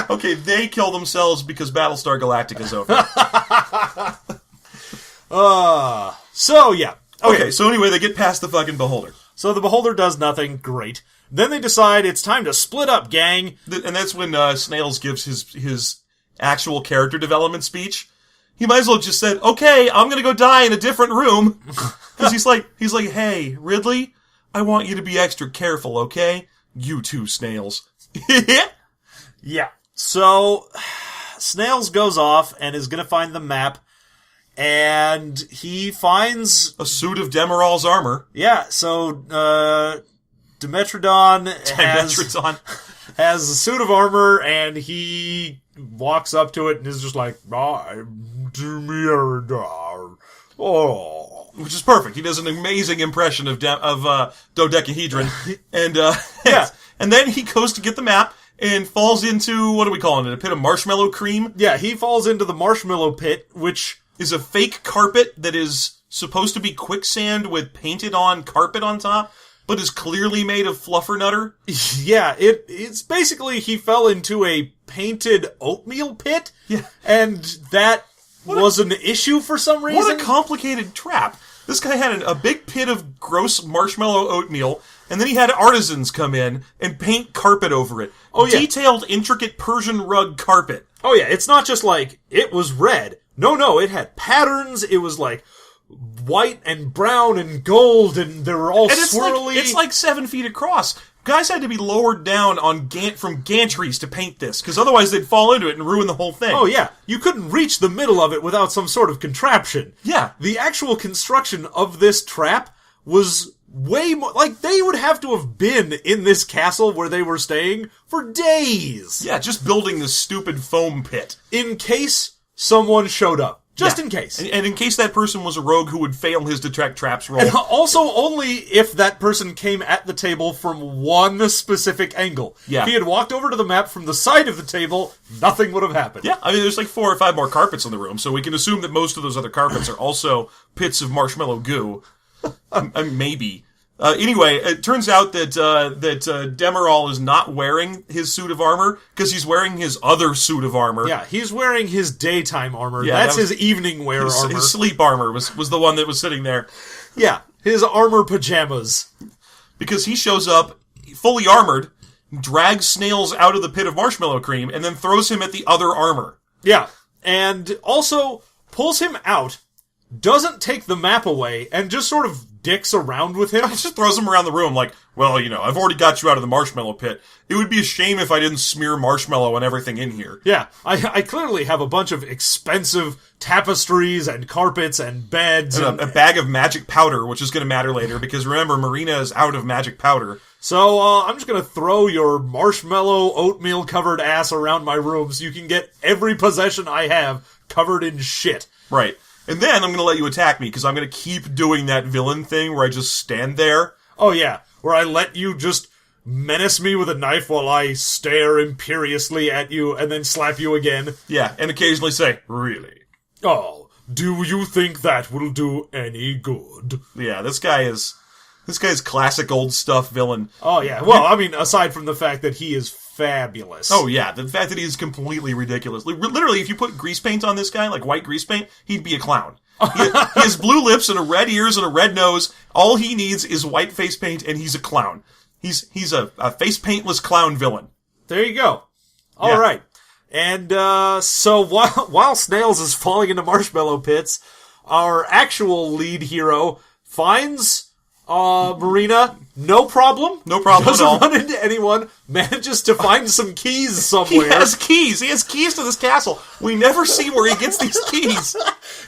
Okay, they kill themselves because Battlestar Galactica's over. So yeah. Okay, so anyway, they get past the fucking Beholder. So the Beholder does nothing. Great. Then they decide it's time to split up, gang. And that's when Snails gives his actual character development speech. He might as well have just said, okay, I'm gonna go die in a different room. Because he's like, hey, Ridley, I want you to be extra careful, okay? You too, Snails. Yeah. So, Snails goes off and is gonna find the map. And he finds a suit of Demeral's armor. Yeah, so Dimetrodon has a suit of armor, and he walks up to it and is just like, I'm Dimetrodon. Oh. Which is perfect. He does an amazing impression of dodecahedron. And yeah. And then he goes to get the map and falls into, what are we calling it, a pit of marshmallow cream? Yeah, he falls into the marshmallow pit, which is a fake carpet that is supposed to be quicksand with painted on carpet on top, but is clearly made of fluffernutter. Yeah, it's basically he fell into a painted oatmeal pit. Yeah. And that was an issue for some reason. What a complicated trap. This guy had a big pit of gross marshmallow oatmeal, and then he had artisans come in and paint carpet over it. Oh, yeah. Detailed, intricate Persian rug carpet. Oh, yeah, it's not just like, it was red. No, it had patterns. It was like white and brown and gold, and they were all swirly. It's like 7 feet across. Guys had to be lowered down from gantries to paint this, because otherwise they'd fall into it and ruin the whole thing. Oh, yeah. You couldn't reach the middle of it without some sort of contraption. Yeah. The actual construction of this trap was way more... Like, they would have to have been in this castle where they were staying for days. Yeah, just building this stupid foam pit. In case someone showed up. Just in case. And in case that person was a rogue who would fail his detect traps roll. And also only if that person came at the table from one specific angle. Yeah. If he had walked over to the map from the side of the table, nothing would have happened. Yeah, I mean, there's like 4 or 5 more carpets in the room, so we can assume that most of those other carpets are also pits of marshmallow goo. Maybe. Anyway, it turns out that Demerol is not wearing his suit of armor, because he's wearing his other suit of armor. Yeah, he's wearing his daytime armor. Yeah, That's his evening wear armor. His sleep armor was the one that was sitting there. Yeah, his armor pajamas. Because he shows up, fully armored, drags Snails out of the pit of marshmallow cream, and then throws him at the other armor. Yeah, and also pulls him out, doesn't take the map away, and just sort of dicks around with him. He just throws him around the room like, well, I've already got you out of the marshmallow pit. It would be a shame if I didn't smear marshmallow on everything in here. Yeah, I clearly have a bunch of expensive tapestries and carpets and beds. And a bag of magic powder, which is going to matter later, because remember, Marina is out of magic powder. So, I'm just going to throw your marshmallow oatmeal-covered ass around my room so you can get every possession I have covered in shit. Right. And then I'm going to let you attack me, because I'm going to keep doing that villain thing where I just stand there. Oh yeah, where I let you just menace me with a knife while I stare imperiously at you and then slap you again. Yeah, and occasionally say, really? Oh, do you think that will do any good? Yeah, this guy's classic old stuff villain. Oh yeah, well, I mean, aside from the fact that he is fabulous. Oh yeah, the fact that he's completely ridiculous. Literally, if you put grease paint on this guy, like white grease paint, he'd be a clown. He has blue lips and a red ears and a red nose. All he needs is white face paint, and he's a clown. He's a face paintless clown villain. There you go. All right. And so while Snails is falling into marshmallow pits, our actual lead hero finds Marina, no problem. No problem at all. Doesn't run into anyone, manages to find some keys somewhere. He has keys to this castle. We never see where he gets these keys.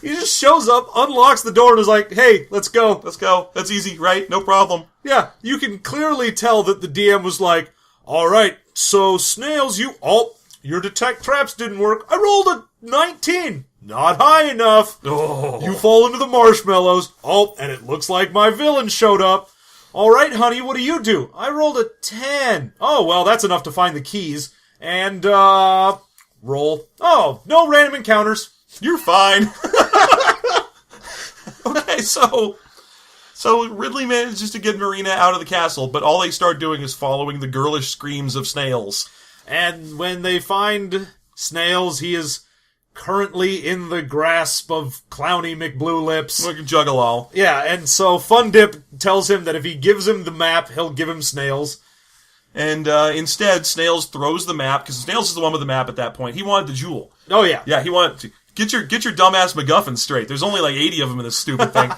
He just shows up, unlocks the door, and is like, hey, let's go. Let's go. That's easy, right? No problem. Yeah, you can clearly tell that the DM was like, alright, so Snails, your detect traps didn't work. I rolled a 19. Not high enough. Oh. You fall into the marshmallows. Oh, and it looks like my villain showed up. All right, honey, what do? I rolled a 10. Oh, well, that's enough to find the keys. And, roll. Oh, no random encounters. You're fine. Okay, so Ridley manages to get Marina out of the castle, but all they start doing is following the girlish screams of Snails. And when they find Snails, he is currently in the grasp of Clowny McBluelips. Like a juggalal. Yeah, and so Fun Dip tells him that if he gives him the map, he'll give him Snails. And instead, Snails throws the map, because Snails is the one with the map at that point. He wanted the jewel. Oh, yeah. Yeah, he wanted to. Get your dumbass MacGuffin straight. There's only like 80 of them in this stupid thing.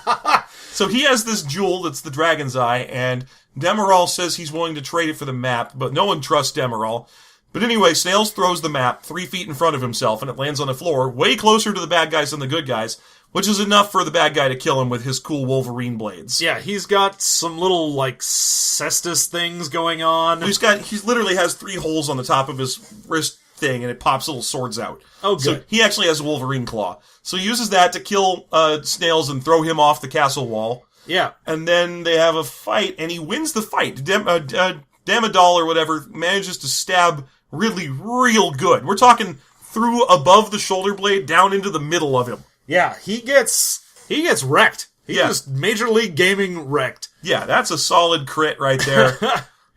So he has this jewel that's the Dragon's Eye, and Demerol says he's willing to trade it for the map, but no one trusts Demerol. But anyway, Snails throws the map 3 feet in front of himself, and it lands on the floor, way closer to the bad guys than the good guys, which is enough for the bad guy to kill him with his cool Wolverine blades. Yeah, he's got some little, like, cestus things going on. He literally has 3 holes on the top of his wrist thing, and it pops little swords out. Oh, good. So he actually has a Wolverine claw. So he uses that to kill Snails and throw him off the castle wall. Yeah. And then they have a fight, and he wins the fight. Damodal or whatever manages to stab Ridley real good. We're talking through above the shoulder blade down into the middle of him. Yeah, he gets wrecked. He Yeah. just Major League Gaming wrecked. Yeah, that's a solid crit right there.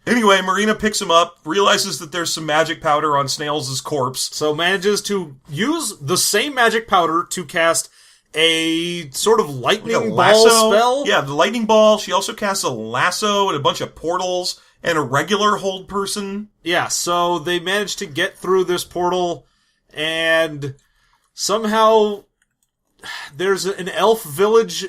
Anyway, Marina picks him up, realizes that there's some magic powder on Snails' corpse. So manages to use the same magic powder to cast a sort of lightning ball spell. Yeah, the lightning ball. She also casts a lasso and a bunch of portals and a regular hold person. Yeah, so they managed to get through this portal, and somehow there's an elf village,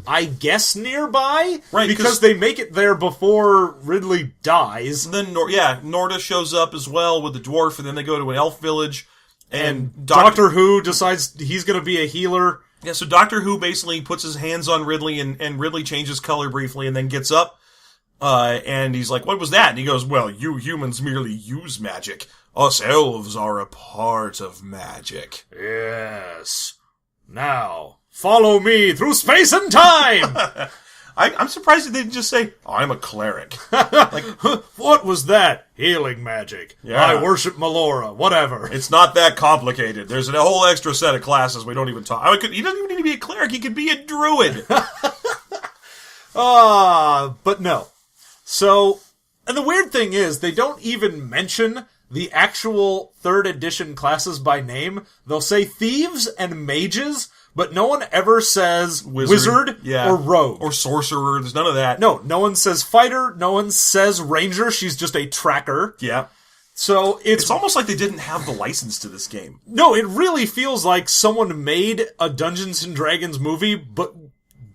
I guess, nearby? Right, because they make it there before Ridley dies. And then, Norda shows up as well with the dwarf, and then they go to an elf village. And Doctor Who decides he's going to be a healer. Yeah, so Doctor Who basically puts his hands on Ridley, and Ridley changes color briefly, and then gets up. And he's like, what was that? And he goes, well, you humans merely use magic. Us elves are a part of magic. Yes. Now, follow me through space and time! I'm surprised they didn't just say, I'm a cleric. Like, what was that? Healing magic. Yeah. I worship Melora. Whatever. It's not that complicated. There's a whole extra set of classes we don't even talk. He doesn't even need to be a cleric. He could be a druid. But no. So, and the weird thing is, they don't even mention the actual 3rd edition classes by name. They'll say thieves and mages, but no one ever says wizard or rogue. Or sorcerer. There's none of that. No one says fighter. No one says ranger. She's just a tracker. Yeah. So it's almost like they didn't have the license to this game. No, it really feels like someone made a Dungeons & Dragons movie, but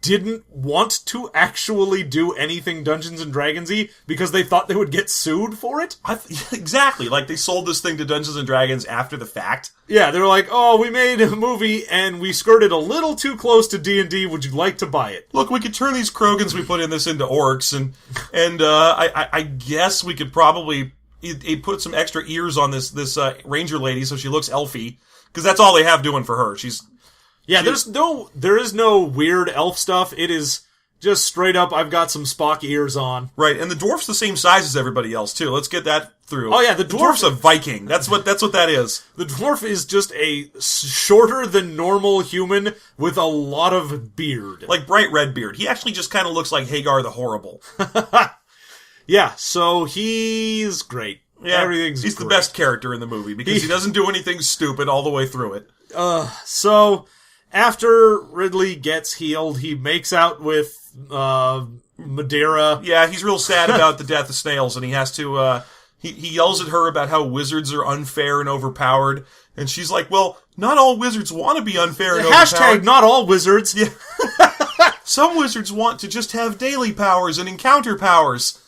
didn't want to actually do anything Dungeons & Dragons-y because they thought they would get sued for it? Exactly. Like, they sold this thing to Dungeons & Dragons after the fact. Yeah, they were like, oh, we made a movie and we skirted a little too close to D&D. Would you like to buy it? Look, we could turn these Krogans we put in this into orcs, and I guess we could probably put some extra ears on this ranger lady so she looks elfy, because that's all they have doing for her. Yeah, there is no weird elf stuff. It is just straight up, I've got some Spock ears on. Right, and the dwarf's the same size as everybody else, too. Let's get that through. Oh yeah, the dwarf's a Viking. That's what that is. The dwarf is just a shorter than normal human with a lot of beard. Like bright red beard. He actually just kind of looks like Hagar the Horrible. Yeah, so he's great. Yeah, he's great. The best character in the movie because he doesn't do anything stupid all the way through it. So after Ridley gets healed, he makes out with Madeira. Yeah, he's real sad about the death of Snails, and he has to. He yells at her about how wizards are unfair and overpowered, and she's like, "Well, not all wizards want to be unfair and overpowered." Not all wizards. Yeah. Some wizards want to just have daily powers and encounter powers,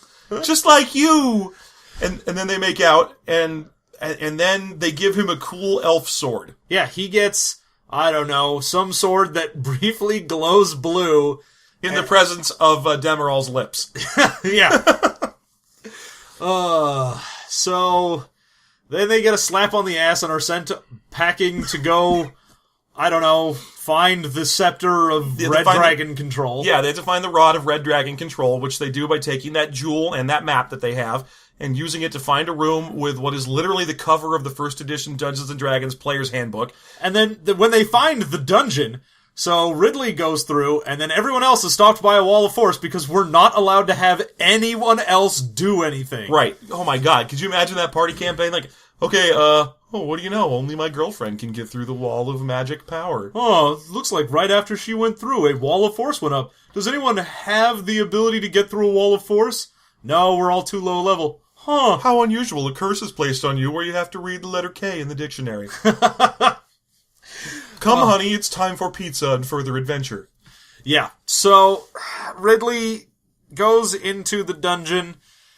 just like you. And then they make out, and then they give him a cool elf sword. Yeah, he gets, I don't know, some sword that briefly glows blue. In the presence of Demerol's lips. Yeah. So then they get a slap on the ass and are sent packing to go, I don't know, find the scepter of Red Dragon Control. Yeah, they have to find the Rod of Red Dragon Control, which they do by taking that jewel and that map that they have and using it to find a room with what is literally the cover of the 1st edition Dungeons & Dragons Player's Handbook. And then when they find the dungeon, So Ridley goes through, and then everyone else is stopped by a wall of force because we're not allowed to have anyone else do anything. Right. Oh my god, could you imagine that party campaign? Like, okay, what do you know? Only my girlfriend can get through the wall of magic power. Oh, looks like right after she went through, a wall of force went up. Does anyone have the ability to get through a wall of force? No, we're all too low level. Huh. How unusual, a curse is placed on you where you have to read the letter K in the dictionary. Come, honey, it's time for pizza and further adventure. Yeah, so Ridley goes into the dungeon,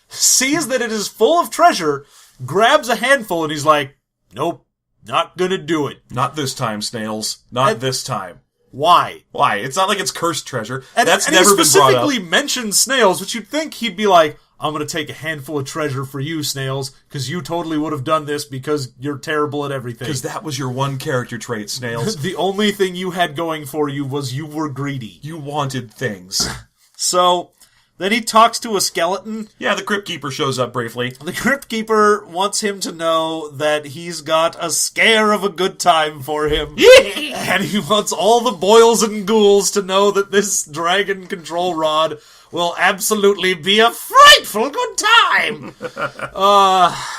sees that it is full of treasure, grabs a handful, and he's like, nope, not gonna do it. Not this time, Snails. Not this time. Why? Why? It's not like it's cursed treasure. And That's and never he been brought up. specifically mentioned snails, which you'd think he'd be like, I'm gonna take a handful of treasure for you, Snails, because you totally would have done this because you're terrible at everything. Because that was your one character trait, Snails. The only thing you had going for you was you were greedy. You wanted things. So, then he talks to a skeleton. Yeah, the Crypt Keeper shows up briefly. The Crypt Keeper wants him to know that he's got a scare of a good time for him. And he wants all the boils and ghouls to know that this dragon control rod will absolutely be a frightful good time.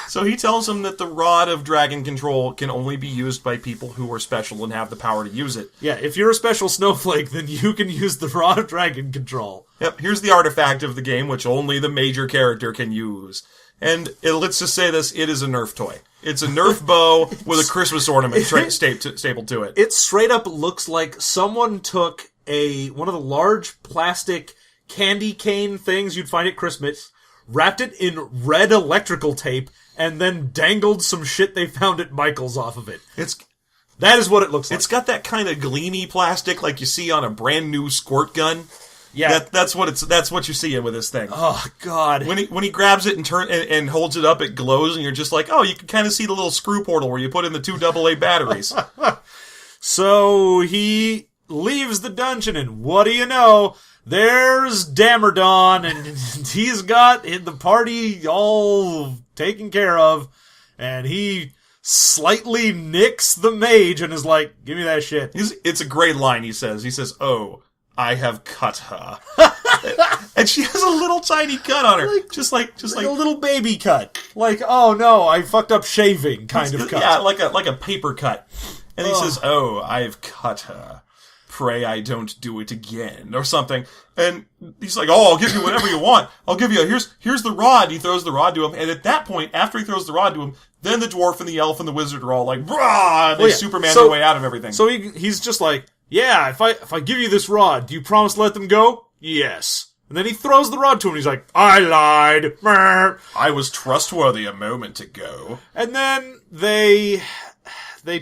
So he tells him that the rod of dragon control can only be used by people who are special and have the power to use it. Yeah, if you're a special snowflake, then you can use the rod of dragon control. Yep, here's the artifact of the game, which only the major character can use. And let's just say this, it is a Nerf toy. It's a Nerf bow with a Christmas ornament stapled to it. It straight up looks like someone took one of the large plastic candy cane things you'd find at Christmas, wrapped it in red electrical tape, and then dangled some shit they found at Michael's off of it. That is what it looks like. It's got that kind of gleamy plastic like you see on a brand new squirt gun. Yeah, that's what you're seeing with this thing. Oh God! When he grabs it and holds it up, it glows, and you're just like, oh, you can kind of see the little screw portal where you put in the 2 AA batteries. So he leaves the dungeon, and what do you know? There's Damerdon, and he's got the party all taken care of, and he slightly nicks the mage and is like, give me that shit. It's a great line, he says, oh, I have cut her. And she has a little tiny cut on her. Just like a little baby cut. Like, oh no, I fucked up shaving kind of cut. Yeah, like a paper cut. And he says, oh, I've cut her. Pray I don't do it again, or something. And he's like, oh, I'll give you whatever you want. I'll give you, here's the rod. He throws the rod to him, and at that point, after he throws the rod to him, then the dwarf and the elf and the wizard are all like, brah! They Superman their way out of everything. So he's just like, yeah, if I give you this rod, do you promise to let them go? Yes. And then he throws the rod to him, and he's like, I lied. I was trustworthy a moment ago. And then they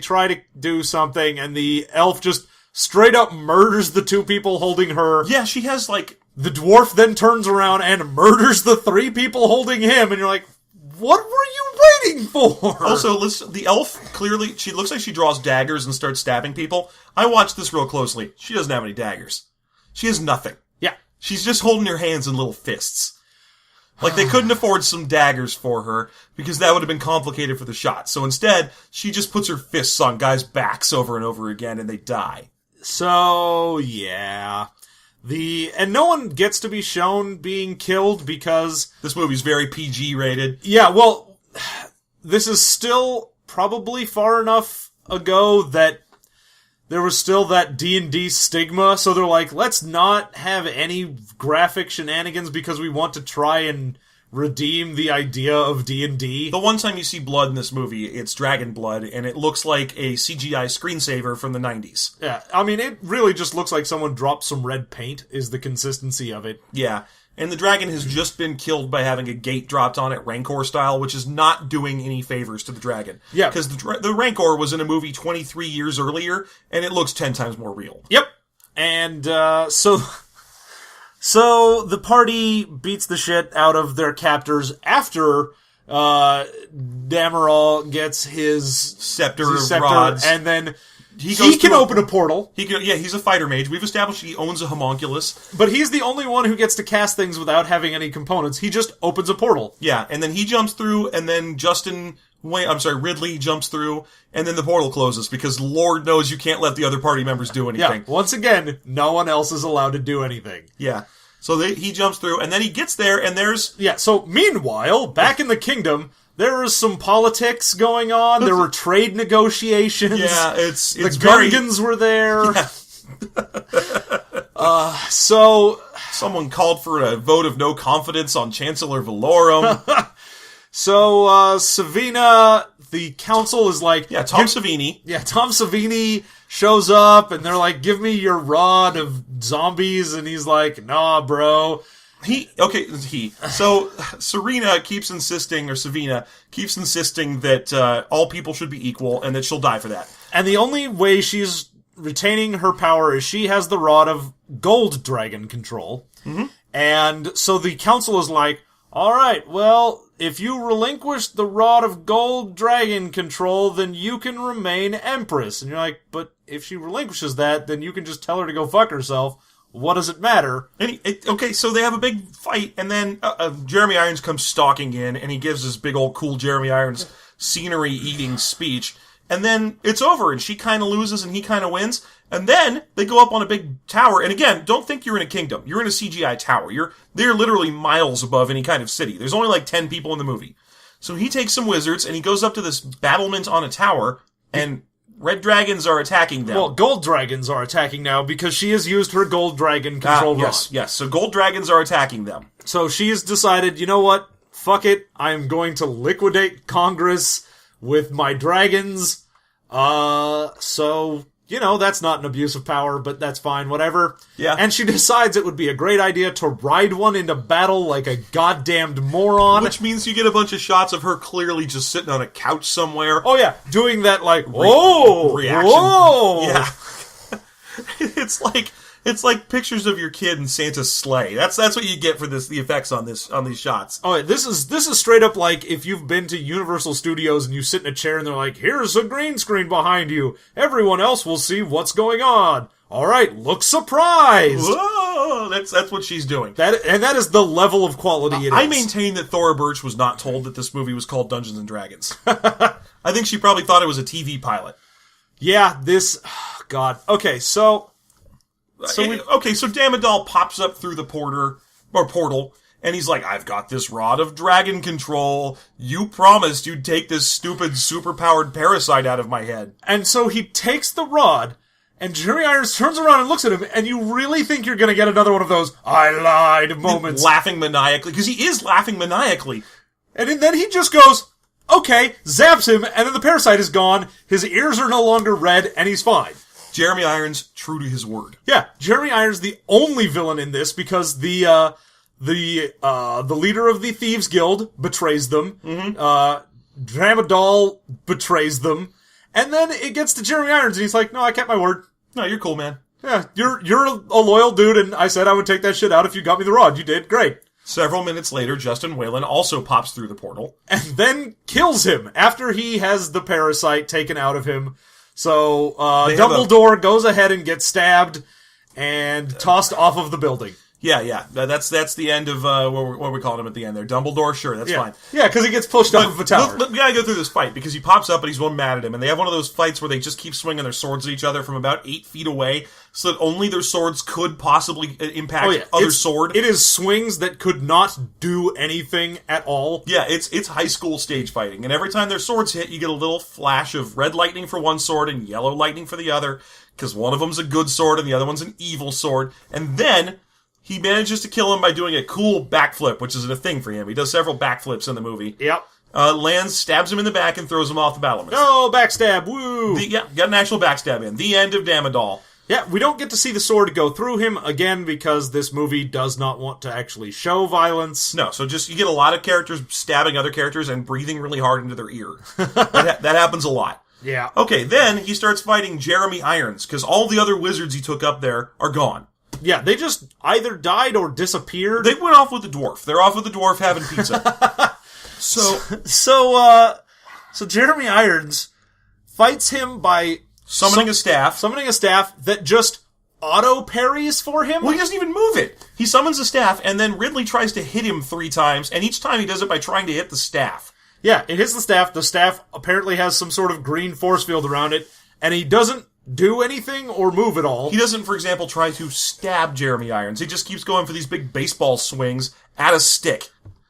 try to do something, and the elf just straight up murders the 2 people holding her. Yeah, she has like... The dwarf then turns around and murders the 3 people holding him, and you're like, what were you waiting for? Also, the elf, clearly, she looks like she draws daggers and starts stabbing people. I watched this real closely. She doesn't have any daggers. She has nothing. Yeah. She's just holding her hands in little fists. Like, they couldn't afford some daggers for her, because that would have been complicated for the shot. So instead, she just puts her fists on guys' backs over and over again, and they die. So, yeah. And no one gets to be shown being killed because... This movie's very PG rated. Yeah, well, this is still probably far enough ago that there was still that D&D stigma, so they're like, let's not have any graphic shenanigans because we want to try and redeem the idea of D&D. The one time you see blood in this movie, it's dragon blood, and it looks like a CGI screensaver from the 90s. Yeah, I mean, it really just looks like someone dropped some red paint, is the consistency of it. Yeah, and the dragon has just been killed by having a gate dropped on it, Rancor style, which is not doing any favors to the dragon. Yeah. Because the Rancor was in a movie 23 years earlier, and it looks 10 times more real. Yep. And, So the party beats the shit out of their captors after Damerol gets his scepter rods, and then he can open a portal. He's a fighter mage. We've established he owns a homunculus, but he's the only one who gets to cast things without having any components. He just opens a portal. Yeah, and then he jumps through, and then Justin Ridley jumps through, and then the portal closes because Lord knows you can't let the other party members do anything. Yeah, once again, no one else is allowed to do anything. Yeah. So he jumps through, and then he gets there, and there's... Yeah, so meanwhile, back in the kingdom, there was some politics going on. There were trade negotiations. Yeah, it's the very... Gungans were there. Yeah. So... Someone called for a vote of no confidence on Chancellor Valorum. So, Savina, the council is like... Yeah, Tom Savini. Yeah, Tom Savini shows up, and they're like, give me your rod of zombies, and he's like, nah, bro. So, Savina keeps insisting that all people should be equal, and that she'll die for that. And the only way she's retaining her power is she has the rod of gold dragon control. Mm-hmm. And so the council is like, all right, well, if you relinquish the rod of gold dragon control, then you can remain empress. And you're like, but if she relinquishes that, then you can just tell her to go fuck herself. What does it matter? Okay, so they have a big fight, and then Jeremy Irons comes stalking in, and he gives this big old cool Jeremy Irons scenery-eating speech. And then it's over, and she kind of loses, and he kind of wins. And then they go up on a big tower. And again, don't think you're in a kingdom. You're in a CGI tower. They're literally miles above any kind of city. There's only like 10 people in the movie. So he takes some wizards, and he goes up to this battlement on a tower, and red dragons are attacking them. Well, gold dragons are attacking now because she has used her gold dragon control rod. Yes. So gold dragons are attacking them. So she has decided, you know what? Fuck it. I'm going to liquidate Congress with my dragons. So, you know, that's not an abuse of power, but that's fine, whatever. Yeah. And she decides it would be a great idea to ride one into battle like a goddamned moron. Which means you get a bunch of shots of her clearly just sitting on a couch somewhere. Oh, yeah. Doing that, like, whoa! Reaction. Whoa! Yeah. It's like pictures of your kid in Santa's sleigh. That's what you get for the effects on these shots. Oh, this is straight up like if you've been to Universal Studios and you sit in a chair and they're like, here's a green screen behind you. Everyone else will see what's going on. All right, look surprised. Whoa, that's what she's doing. That is the level of quality it is. I maintain that Thora Birch was not told that this movie was called Dungeons and Dragons. I think she probably thought it was a TV pilot. Yeah, God. Okay, so Damodal pops up through the portal, and he's like, I've got this rod of dragon control. You promised you'd take this stupid superpowered parasite out of my head. And so he takes the rod, and Jeremy Irons turns around and looks at him, and you really think you're going to get another one of those I lied moments. Laughing maniacally, because he is laughing maniacally. And then he just goes, okay, zaps him, and then the parasite is gone, his ears are no longer red, and he's fine. Jeremy Irons, true to his word. Yeah, Jeremy Irons the only villain in this because the leader of the Thieves Guild betrays them. Mm-hmm. Dramadol betrays them, and then it gets to Jeremy Irons, and he's like, "No, I kept my word. No, you're cool, man. Yeah, you're a loyal dude, and I said I would take that shit out if you got me the rod. You did, great." Several minutes later, Justin Whalen also pops through the portal and then kills him after he has the parasite taken out of him. So, Dumbledore goes ahead and gets stabbed and tossed off of the building. Yeah. That's the end of, what we called him at the end there. Dumbledore, sure, that's fine. Yeah, because he gets pushed off of a tower. We gotta go through this fight, because he pops up and he's one mad at him, and they have one of those fights where they just keep swinging their swords at each other from about 8 feet away, so that only their swords could possibly impact other sword. It is swings that could not do anything at all. Yeah, it's high school stage fighting, and every time their swords hit, you get a little flash of red lightning for one sword and yellow lightning for the other, because one of them's a good sword and the other one's an evil sword, and then he manages to kill him by doing a cool backflip, which is a thing for him. He does several backflips in the movie. Yep. Lands, stabs him in the back, and throws him off the battlement. No, backstab, woo! Got an actual backstab in. The end of Damodal. Yeah, we don't get to see the sword go through him, again, because this movie does not want to actually show violence. No, so you get a lot of characters stabbing other characters and breathing really hard into their ear. that happens a lot. Yeah. Okay, then he starts fighting Jeremy Irons, because all the other wizards he took up there are gone. Yeah, they just either died or disappeared. They went off with the dwarf. They're off with the dwarf having pizza. So Jeremy Irons fights him by summoning a staff that just auto parries for him. Well, he doesn't even move it. He summons a staff, and then Ridley tries to hit him 3 times, and each time he does it by trying to hit the staff. Yeah, it hits the staff. The staff apparently has some sort of green force field around it, and he doesn't do anything or move at all. He doesn't, for example, try to stab Jeremy Irons. He just keeps going for these big baseball swings at a stick.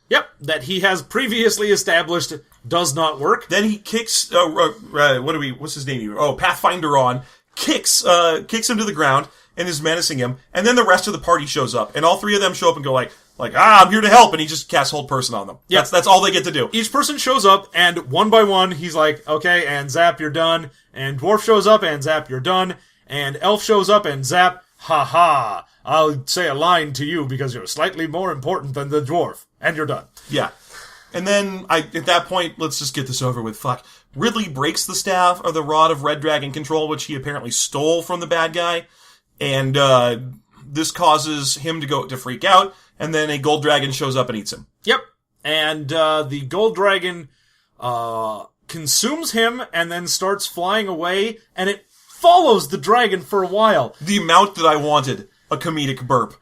Yep, that he has previously established does not work. Then he kicks, what's his name? Oh, Pathfinder on, kicks him to the ground and is menacing him. And then the rest of the party shows up, and all three of them show up and go like, I'm here to help, and he just casts hold person on them. Yep. That's all they get to do. Each person shows up, and one by one, he's like, okay, and zap, you're done. And Dwarf shows up, and zap, you're done. And Elf shows up, and zap, ha. I'll say a line to you because you're slightly more important than the Dwarf. And you're done. Yeah. And then, at that point, let's just get this over with. Fuck. Ridley breaks the staff, or the Rod of Red Dragon Control, which he apparently stole from the bad guy. And, this causes him to freak out, and then a gold dragon shows up and eats him. Yep. And, the gold dragon, consumes him and then starts flying away, and it follows the dragon for a while. The amount that I wanted a comedic burp.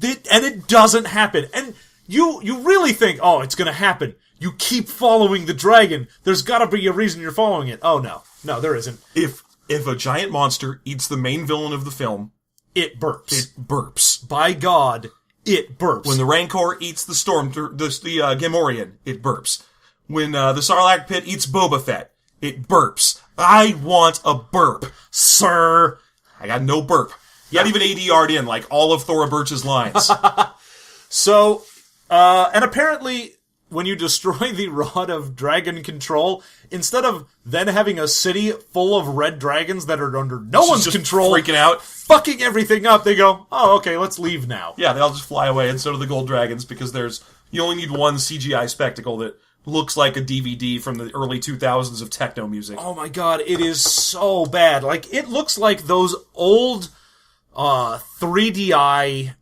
And it doesn't happen. And you really think, oh, it's gonna happen. You keep following the dragon. There's gotta be a reason you're following it. Oh, no. No, there isn't. If a giant monster eats the main villain of the film, it burps. It burps. By God, it burps. When the Rancor eats the Gamorrean, it burps. When the Sarlacc pit eats Boba Fett, it burps. I want a burp. Sir. I got no burp. Not even ADR'd in, like all of Thora Birch's lines. So, and apparently, when you destroy the Rod of Dragon Control, instead of then having a city full of red dragons that are under no one's control, freaking out, fucking everything up, they go, oh, okay, let's leave now. Yeah, they all just fly away, and so do the gold dragons, because you only need one CGI spectacle that looks like a DVD from the early 2000s of techno music. Oh my God, it is so bad. Like, it looks like those old 3DI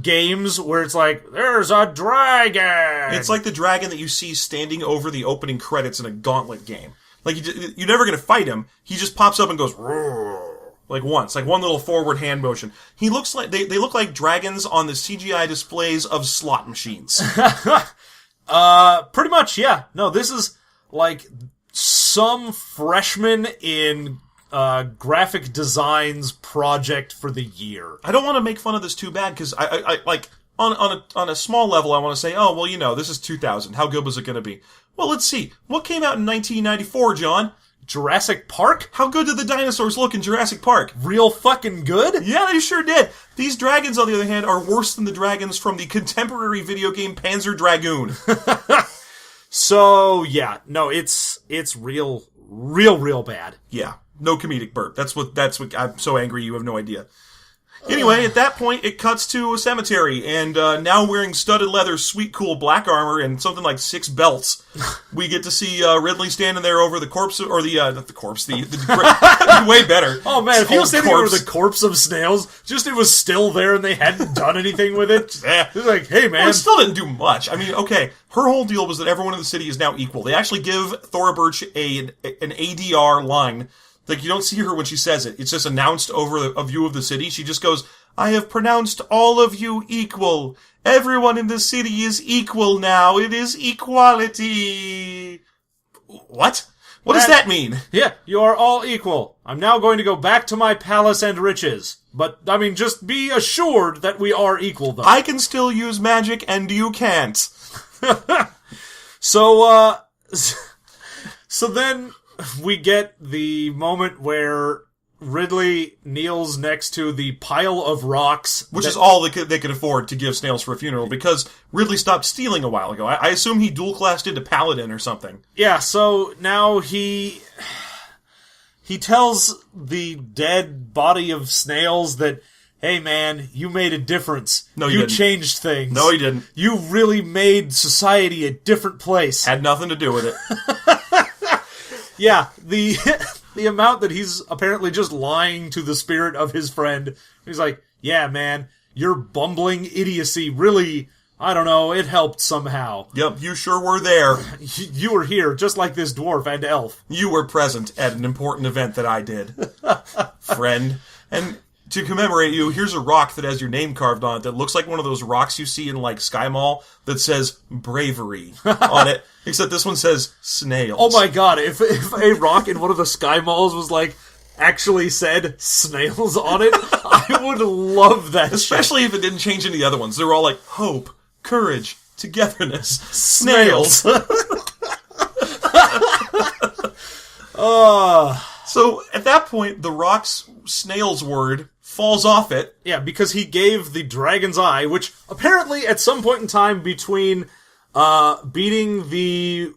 games where it's like, there's a dragon! It's like the dragon that you see standing over the opening credits in a Gauntlet game. Like, you're never gonna fight him. He just pops up and goes, roar, like once. Like one little forward hand motion. He looks like, they look like dragons on the CGI displays of slot machines. Pretty much, yeah. No, this is like some freshman in graphic design's project for the year. I don't want to make fun of this too bad, because I like, on a small level, I want to say, oh, well, this is 2000. How good was it going to be? Well, let's see. What came out in 1994, John? Jurassic Park? How good did the dinosaurs look in Jurassic Park? Real fucking good? Yeah, they sure did. These dragons, on the other hand, are worse than the dragons from the contemporary video game Panzer Dragoon. So, yeah. No, it's real bad. Yeah. No comedic burp. That's what I'm so angry you have no idea. Anyway, at that point, it cuts to a cemetery, and now wearing studded leather, sweet cool black armor, and something like 6 belts, we get to see Ridley standing there over the corpse, or not the corpse, the way better. Oh man, if he was standing over the corpse of Snails, just it was still there and they hadn't done anything with it. It's like, hey man. Well, it still didn't do much. I mean, okay, her whole deal was that everyone in the city is now equal. They actually give Thora Birch an ADR line. Like, you don't see her when she says it. It's just announced over a view of the city. She just goes, I have pronounced all of you equal. Everyone in the city is equal now. It is equality. What? What does that mean? Yeah, you are all equal. I'm now going to go back to my palace and riches. But, I mean, just be assured that we are equal, though. I can still use magic, and you can't. So then we get the moment where Ridley kneels next to the pile of rocks. Which is all they could afford to give Snails for a funeral, because Ridley stopped stealing a while ago. I assume he dual-classed into Paladin or something. Yeah, so now he tells the dead body of Snails that, hey man, you made a difference. No, you didn't. Changed things. No, he didn't. You really made society a different place. Had nothing to do with it. Yeah, the amount that he's apparently just lying to the spirit of his friend. He's like, yeah, man, your bumbling idiocy really, I don't know, it helped somehow. Yep, you sure were there. You were here, just like this dwarf and elf. You were present at an important event that I did, friend. And to commemorate you, here's a rock that has your name carved on it that looks like one of those rocks you see in, like, Sky Mall that says bravery on it. Except this one says snails. Oh my god, if a rock in one of the Sky Malls was, like, actually said snails on it, I would love that. Especially if it didn't change any of the other ones. They were all like, hope, courage, togetherness, snails. So, at that point, the rock's snails word falls off it. Yeah, because he gave the dragon's eye, which apparently at some point in time between beating the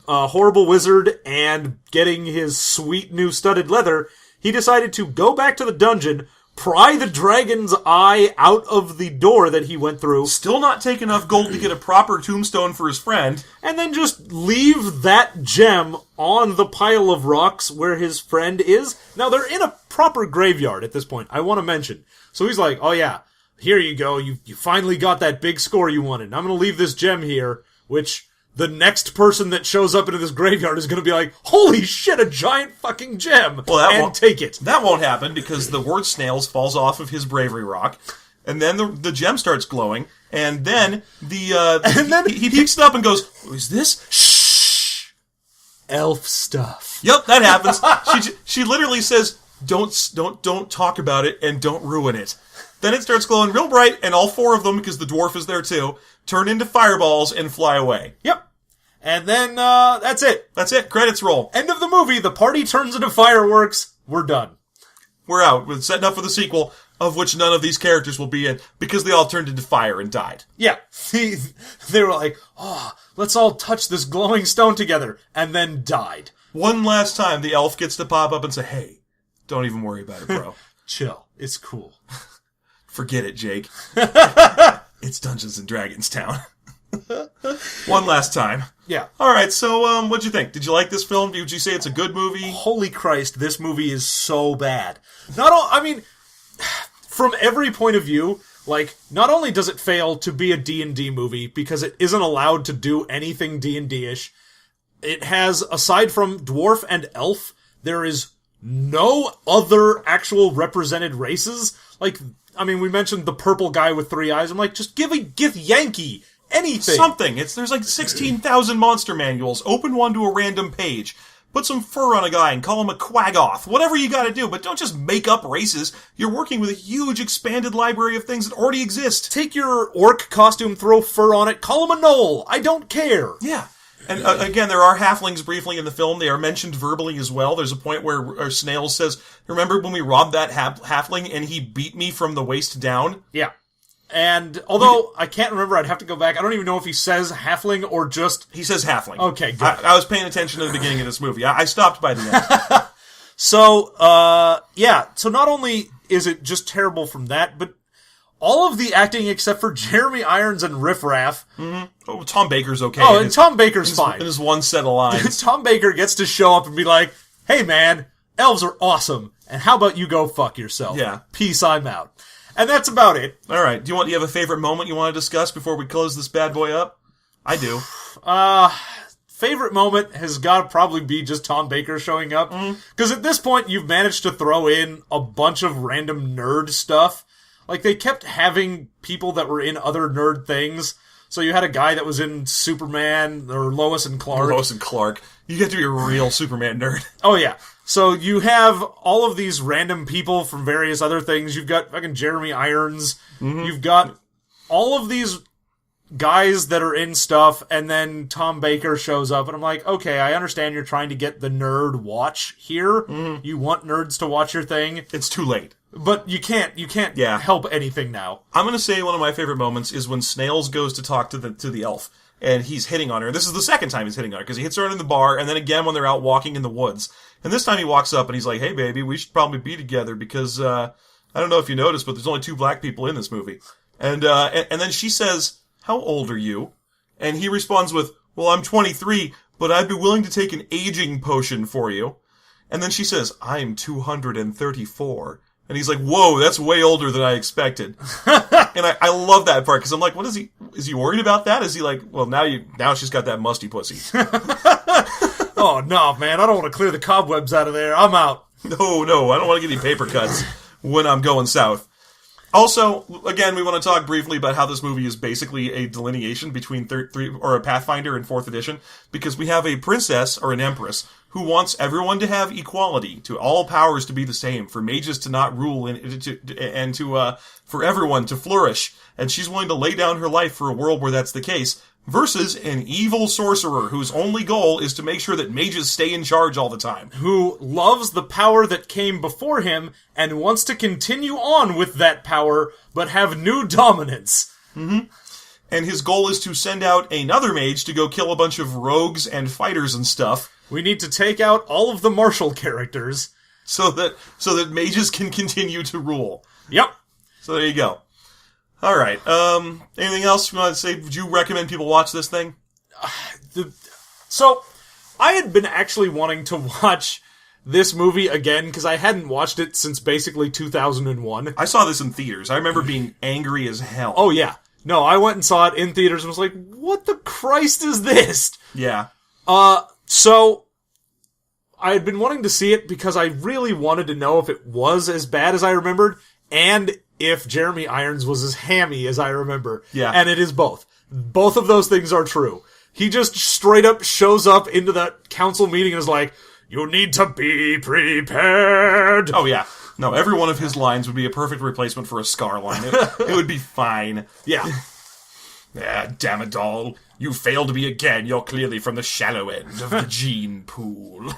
horrible wizard and getting his sweet new studded leather, he decided to go back to the dungeon, pry the dragon's eye out of the door that he went through. Still not take enough gold to get a proper tombstone for his friend. And then just leave that gem on the pile of rocks where his friend is. Now, they're in a proper graveyard at this point, I want to mention. So he's like, oh yeah, here you go, you finally got that big score you wanted. I'm going to leave this gem here, which the next person that shows up into this graveyard is going to be like, holy shit, a giant fucking gem, and take it. That won't happen because the word snails falls off of his bravery rock, and then the gem starts glowing, and then he picks it up and goes, "Is this?" Shh, elf stuff. Yep, that happens. She literally says, "Don't talk about it and don't ruin it." Then it starts glowing real bright, and all four of them, because the dwarf is there too, turn into fireballs and fly away. Yep. And then, that's it. That's it. Credits roll. End of the movie. The party turns into fireworks. We're done. We're out. We're setting up for the sequel, of which none of these characters will be in, because they all turned into fire and died. Yeah. They were like, oh, let's all touch this glowing stone together, and then died. One last time, the elf gets to pop up and say, hey, don't even worry about it, bro. Chill. It's cool. Forget it, Jake. It's Dungeons and Dragons Town. One last time. Yeah. Alright, so, what'd you think? Did you like this film? Would you say it's a good movie? Holy Christ, this movie is so bad. From every point of view, like, not only does it fail to be a D&D movie, because it isn't allowed to do anything D&D-ish, it has, aside from dwarf and elf, there is no other actual represented races. Like, we mentioned the purple guy with 3 eyes. I'm like, just give Yankee anything. Something. There's like 16,000 monster manuals. Open one to a random page. Put some fur on a guy and call him a quaggoth. Whatever you gotta do, but don't just make up races. You're working with a huge expanded library of things that already exist. Take your orc costume, throw fur on it, call him a gnoll. I don't care. Yeah. And again, there are halflings briefly in the film. They are mentioned verbally as well. There's a point where Snails says, remember when we robbed that halfling and he beat me from the waist down? Yeah. And although I can't remember, I'd have to go back. I don't even know if he says halfling or just... He says halfling. Okay, good. I was paying attention to the beginning of this movie. I stopped by the end. So not only is it just terrible from that, but all of the acting except for Jeremy Irons and Riff-Raff. Mm-hmm. Oh, Tom Baker's okay. Oh, and Tom Baker's fine. In his one set of lines. Tom Baker gets to show up and be like, hey man, elves are awesome, and how about you go fuck yourself? Yeah. Peace, I'm out. And that's about it. Alright, do you have a favorite moment you want to discuss before we close this bad boy up? I do. Favorite moment has got to probably be just Tom Baker showing up. Because at this point, you've managed to throw in a bunch of random nerd stuff. Like, they kept having people that were in other nerd things. So you had a guy that was in Superman, or Lois and Clark. Lois and Clark. You get to be a real Superman nerd. Oh, yeah. So you have all of these random people from various other things. You've got fucking Jeremy Irons. Mm-hmm. You've got all of these guys that are in stuff, and then Tom Baker shows up, and I'm like, okay, I understand you're trying to get the nerd watch here. Mm-hmm. You want nerds to watch your thing. It's too late. But you can't help anything now. I'm going to say one of my favorite moments is when Snails goes to talk to the elf, and he's hitting on her. This is the second time he's hitting on her, because he hits her in the bar, and then again when they're out walking in the woods. And this time he walks up and he's like, hey baby, we should probably be together because, I don't know if you noticed, but there's only 2 black people in this movie. And then she says, how old are you? And he responds with, well, I'm 23, but I'd be willing to take an aging potion for you. And then she says, I'm 234. And he's like, whoa, that's way older than I expected. And I love that part, because I'm like, what is he worried about that? Is he like, well, now she's got that musty pussy. Oh, no, man, I don't want to clear the cobwebs out of there. I'm out. No, I don't want to get any paper cuts. when I'm going south. Also, again, we want to talk briefly about how this movie is basically a delineation between a Pathfinder and 4th edition, because we have a princess, or an empress, who wants everyone to have equality, to all powers to be the same, for mages to not rule, and for everyone to flourish, and she's willing to lay down her life for a world where that's the case, versus an evil sorcerer whose only goal is to make sure that mages stay in charge all the time. Who loves the power that came before him and wants to continue on with that power, but have new dominance. Mm-hmm. And his goal is to send out another mage to go kill a bunch of rogues and fighters and stuff. We need to take out all of the martial characters. So that mages can continue to rule. Yep. So there you go. All right. Anything else you want to say? Would you recommend people watch this thing? So, I had been actually wanting to watch this movie again, because I hadn't watched it since basically 2001. I saw this in theaters. I remember being angry as hell. Oh, yeah. No, I went and saw it in theaters and was like, what the Christ is this? Yeah. So, I had been wanting to see it because I really wanted to know if it was as bad as I remembered, and if Jeremy Irons was as hammy as I remember. Yeah. And it is both. Both of those things are true. He just straight up shows up into the council meeting and is like, you need to be prepared. Oh, yeah. No, every one of his lines would be a perfect replacement for a Scar line. It would be fine. Yeah. Yeah, damn it, doll. You failed me again. You're clearly from the shallow end of the gene pool.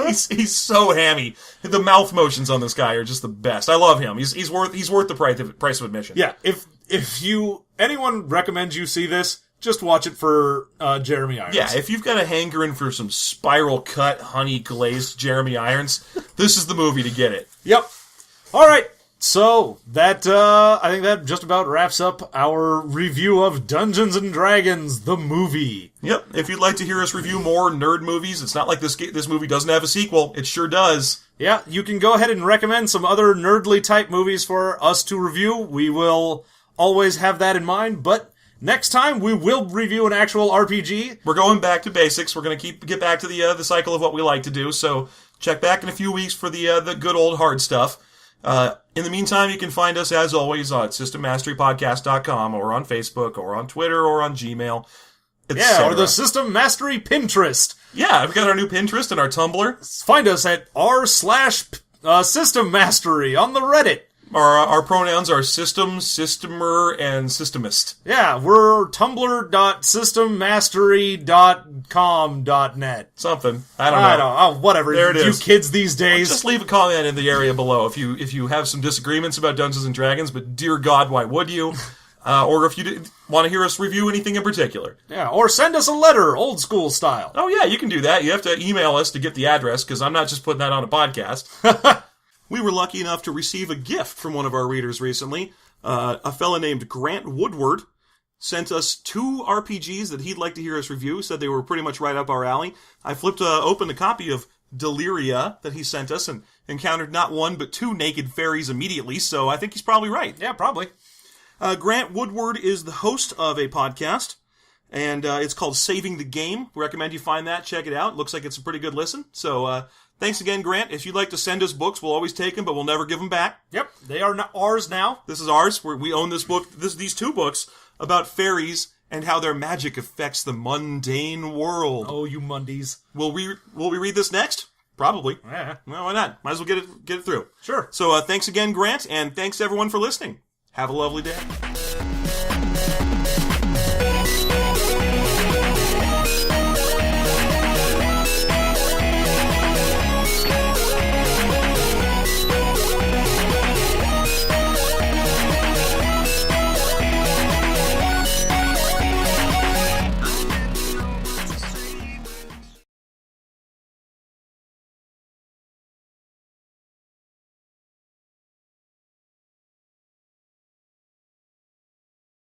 he's so hammy. The mouth motions on this guy are just the best. I love him. He's worth the price of admission. Yeah. If anyone recommends you see this, just watch it for Jeremy Irons. Yeah, if you've got a hankering for some spiral cut, honey glazed Jeremy Irons, this is the movie to get it. Yep. All right. So, I think that just about wraps up our review of Dungeons & Dragons, the movie. Yep. If you'd like to hear us review more nerd movies, it's not like this movie doesn't have a sequel. It sure does. Yeah, you can go ahead and recommend some other nerdly type movies for us to review. We will always have that in mind, but next time we will review an actual RPG. We're going back to basics. We're going to get back to the cycle of what we like to do, so check back in a few weeks for the good old hard stuff. In the meantime, you can find us, as always, at SystemMasteryPodcast.com, or on Facebook, or on Twitter, or on Gmail, yeah, or the System Mastery Pinterest. Yeah, we've got our new Pinterest and our Tumblr. Find us at r/System Mastery on the Reddit. Our pronouns are system, systemer, and systemist. Yeah, we're tumblr.systemmastery.com.net. Something. I don't know. Oh, whatever. There it is. You kids these days. Just leave a comment in the area below if you have some disagreements about Dungeons and Dragons, but dear God, why would you? Or if you want to hear us review anything in particular. Yeah, or send us a letter, old school style. Oh yeah, you can do that. You have to email us to get the address, because I'm not just putting that on a podcast. We were lucky enough to receive a gift from one of our readers recently. A fella named Grant Woodward sent us 2 RPGs that he'd like to hear us review, said they were pretty much right up our alley. I flipped open a copy of Deliria that he sent us and encountered not 1 but 2 naked fairies immediately, so I think he's probably right. Yeah, probably. Grant Woodward is the host of a podcast, and it's called Saving the Game. Recommend you find that, check it out. Looks like it's a pretty good listen, so thanks again, Grant. If you'd like to send us books, we'll always take them, but we'll never give them back. Yep, they are ours now. This is ours. We own this book. These 2 books about fairies and how their magic affects the mundane world. Oh, you mundies. Will we read this next? Probably. Yeah. Well, why not? Might as well get it through. Sure. So thanks again, Grant, and thanks everyone for listening. Have a lovely day.